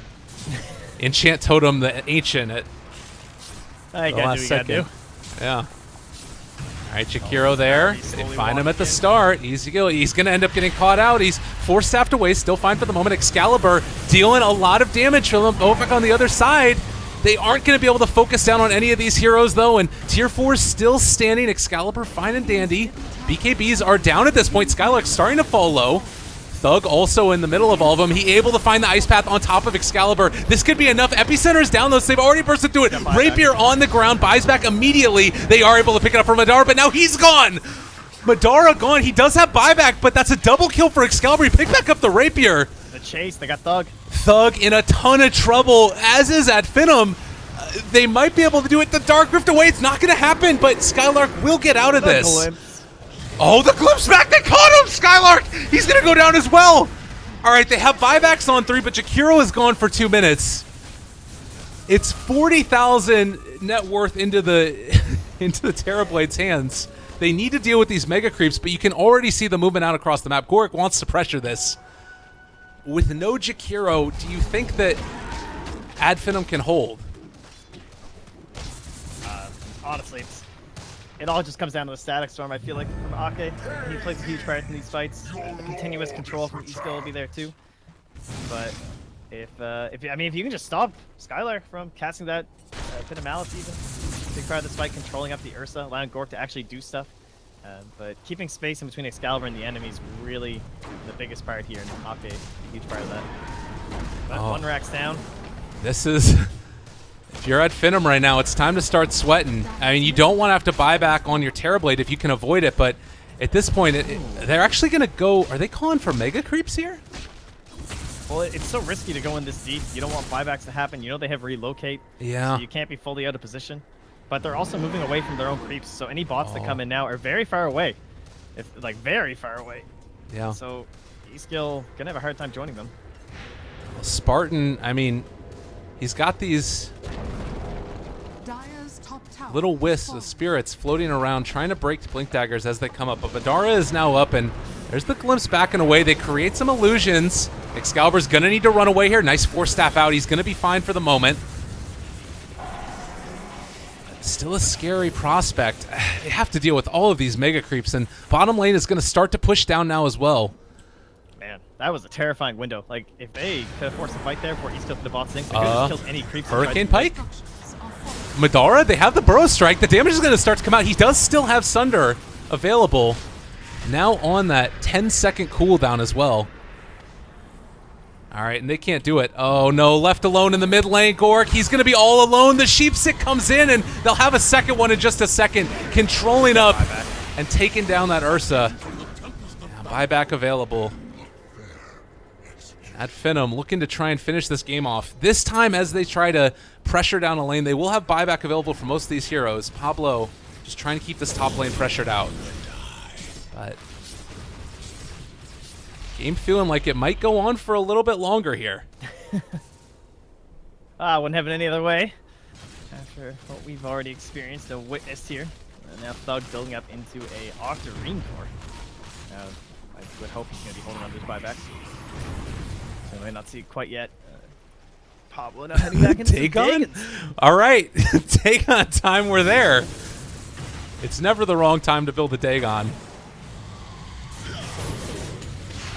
enchant Totem the Ancient at I the gotta last do what you gotta second. do. Yeah. All right, Jakiro there. They find him at the start. Easy go. He's going to end up getting caught out. He's force-staffed away. Still fine for the moment. Excalibur dealing a lot of damage for them. Back on the other side. They aren't going to be able to focus down on any of these heroes, though, and Tier 4 is still standing. Excalibur fine and dandy. BKBs are down at this point. Skylark's starting to fall low. Thug also in the middle of all of them. He able to find the Ice Path on top of Excalibur. This could be enough. Epicenter's down, though, so they've already bursted through it. Rapier on the ground, buys back immediately. They are able to pick it up for Madara, but now he's gone. Madara gone. He does have buyback, but that's a double kill for Excalibur. He picked back up the Rapier. The chase, they got Thug. Thug in a ton of trouble, as is Ad Finem. They might be able to do it the Dark Rift away. It's not going to happen, but Skylark will get out of this. Oh, the glimpse back! They caught him! Skylark! He's gonna go down as well! Alright, they have buybacks on 3, but Jakiro is gone for 2 minutes. It's 40,000 net worth into the into the Terrablade's hands. They need to deal with these Mega Creeps, but you can already see the movement out across the map. Gorik wants to pressure this. With no Jakiro, do you think that Ad Finem can hold? Honestly, it all just comes down to the static storm. I feel like from Ake, he plays a huge part in these fights. The continuous control from East will be there too. But if you can just stop Skylar from casting that bit of malice, even big part of this fight, controlling up the Ursa, allowing Gork to actually do stuff. But keeping space in between Excalibur and the enemy is really the biggest part here, and Ake, a huge part of that. But one rack's down. This is. If you're at Finem right now, it's time to start sweating. I mean, you don't want to have to buy back on your Terrorblade if you can avoid it, but at this point, they're actually going to go... Are they calling for Mega Creeps here? Well, it's so risky to go in this deep. You don't want buybacks to happen. You know they have relocate. Yeah. So you can't be fully out of position. But they're also moving away from their own creeps, so any bots that come in now are very far away. Like, very far away. Yeah. So, E-Skill gonna have a hard time joining them. Spartan, I mean... He's got these little wisps of spirits floating around, trying to break Blink Daggers as they come up. But Madara is now up, and there's the glimpse backing away. They create some illusions. Excalibur's going to need to run away here. Nice Force Staff out. He's going to be fine for the moment. Still a scary prospect. They have to deal with all of these Mega Creeps, and bottom lane is going to start to push down now as well. Man, that was a terrifying window. Like, if they could have forced a fight there before East killed the bot sinks, they could have killed any creeps. Hurricane Pike? Madara, they have the Burrow Strike. The damage is going to start to come out. He does still have Sunder available. Now on that 10-second cooldown as well. All right, and they can't do it. Oh, no, left alone in the mid lane. Gork, he's going to be all alone. The Sheepstick comes in, and they'll have a second one in just a second. Controlling up and taking down that Ursa. Yeah, buyback available. At Finem, looking to try and finish this game off. This time, as they try to pressure down a lane, they will have buyback available for most of these heroes. Pablo just trying to keep this top lane pressured out. But game feeling like it might go on for a little bit longer here. Wouldn't have it any other way. After what we've already experienced and witnessed here. And now Thug building up into a Octarine core. Now, I would hope he's going to be holding on to his buybacks. So we might not see it quite yet. Pablo now heading back into Dagon? All right. Dagon time, we're there. It's never the wrong time to build a Dagon.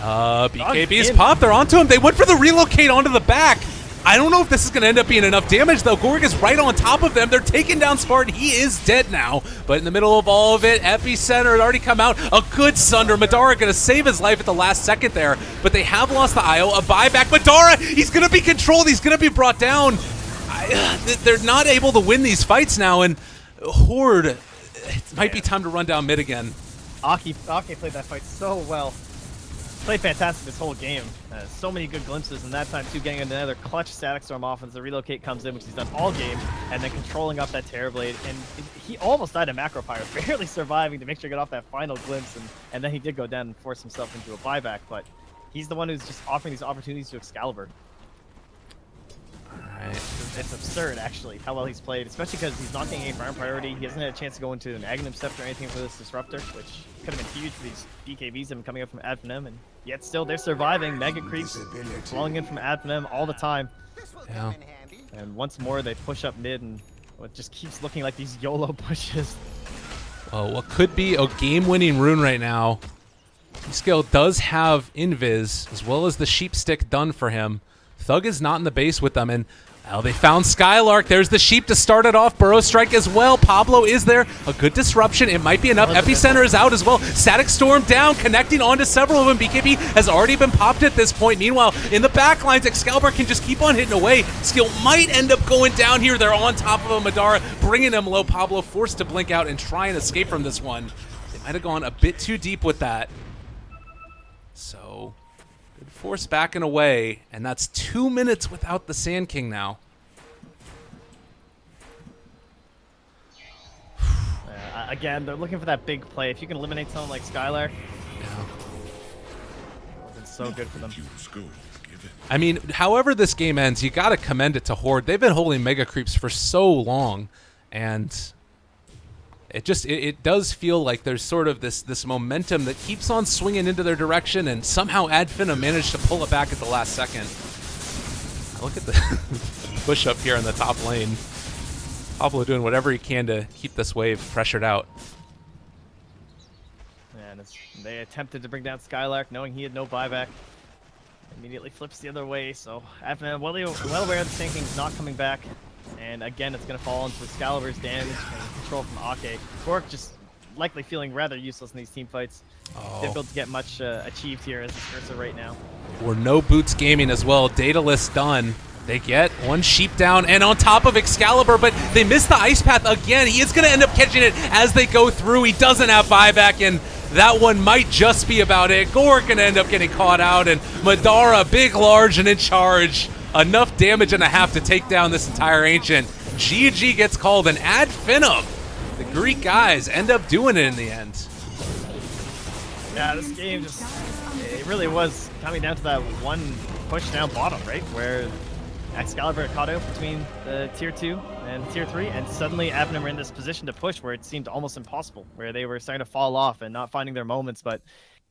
BKB's pop. They're onto him. They went for the relocate onto the back. I don't know if this is going to end up being enough damage, though. Gorg is right on top of them. They're taking down Spartan. He is dead now. But in the middle of all of it, Epicenter had already come out. A good Sunder. Madara going to save his life at the last second there. But they have lost the IO. A buyback. Madara, he's going to be controlled. He's going to be brought down. They're not able to win these fights now. And Horde, it might be time to run down mid again. Aki played that fight so well. Played fantastic this whole game. So many good glimpses, and that time too, getting another clutch Static Storm offense. The relocate comes in, which he's done all game, and then controlling up that Terrorblade. And he almost died a Macro Pyre, barely surviving to make sure to get off that final glimpse. And then he did go down and force himself into a buyback, but he's the one who's just offering these opportunities to Excalibur. Alright. It's absurd, actually, how well he's played, especially because he's not getting a farm priority. He hasn't had a chance to go into an Aghanim Scepter or anything for this Disruptor, which could have been huge for these BKBs that have been coming up from Finem, and yet still they're surviving. Mega creeps flowing in from Finem all the time. Yeah. And once more, they push up mid, and it just keeps looking like these YOLO pushes. Well, what could be a game-winning rune right now. Scale does have Invis, as well as the Sheep Stick done for him. Thug is not in the base with them, and they found Skylark. There's the Sheep to start it off. Burrow Strike as well. Pablo is there. A good disruption. It might be enough. Epicenter is out as well. Static Storm down, connecting onto several of them. BKB has already been popped at this point. Meanwhile, in the back lines, Excalibur can just keep on hitting away. Skill might end up going down here. They're on top of him. Madara bringing him low. Pablo forced to blink out and try and escape from this one. They might have gone a bit too deep with that. So, good force backing away, and that's 2 minutes without the Sand King now. Again, they're looking for that big play. If you can eliminate someone like Skylark, Yeah. it's so good for them. I mean, however this game ends, you got to commend it to Horde. They've been holding Mega Creeps for so long, and it does feel like there's sort of this momentum that keeps on swinging into their direction, and somehow Adfina managed to pull it back at the last second. Look at the push up here in the top lane. Pablo doing whatever he can to keep this wave pressured out. And they attempted to bring down Skylark, knowing he had no buyback. Immediately flips the other way, so Adfina well aware the Sand King's not coming back. And again, it's going to fall into Excalibur's damage and control from Ake. Gork just likely feeling rather useless in these team fights. Difficult to get much achieved here as a cursor right now. Or no boots gaming as well. Daedalus done. They get one Sheep down and on top of Excalibur, but they miss the Ice Path again. He is going to end up catching it as they go through. He doesn't have buyback, and that one might just be about it. Gork going to end up getting caught out, and Madara, big, large, and in charge. Enough damage and a half to take down this entire Ancient. GG gets called, and Finem, the Greek guys, end up doing it in the end. Yeah, this game it really was coming down to that one push down bottom, right? Where Excalibur caught out between the tier 2 and tier 3, and suddenly Adfina were in this position to push where it seemed almost impossible, where they were starting to fall off and not finding their moments. But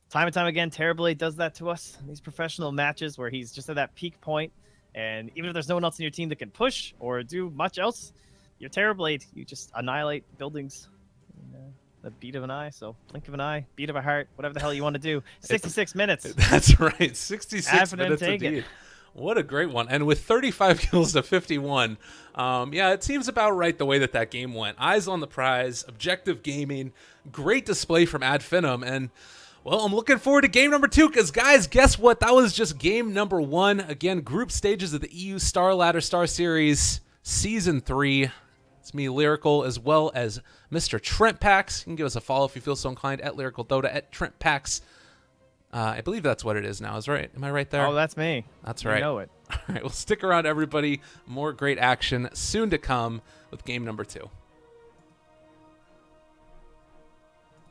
time and time again, Terrorblade does that to us in these professional matches where he's just at that peak point, and even if there's no one else in your team that can push or do much else, you're Terrorblade. You just annihilate buildings. The beat of an eye, so blink of an eye, beat of a heart, whatever the hell you want to do. 66 minutes. That's right, 66 Adfina minutes indeed. What a great one. And with 35 kills to 51, yeah, it seems about right the way that game went. Eyes on the prize, objective gaming, great display from Finem. And, well, I'm looking forward to game number 2 because, guys, guess what? That was just game number 1. Again, group stages of the EU Star Ladder Star Series Season 3. It's me, Lyrical, as well as Mr. Trent Pax. You can give us a follow if you feel so inclined, at Lyrical Dota, at Trent Pax. I believe that's what it is now, is right? Am I right there? Oh, that's me. That's right. You know it. All right, well, stick around, everybody. More great action soon to come with game number 2.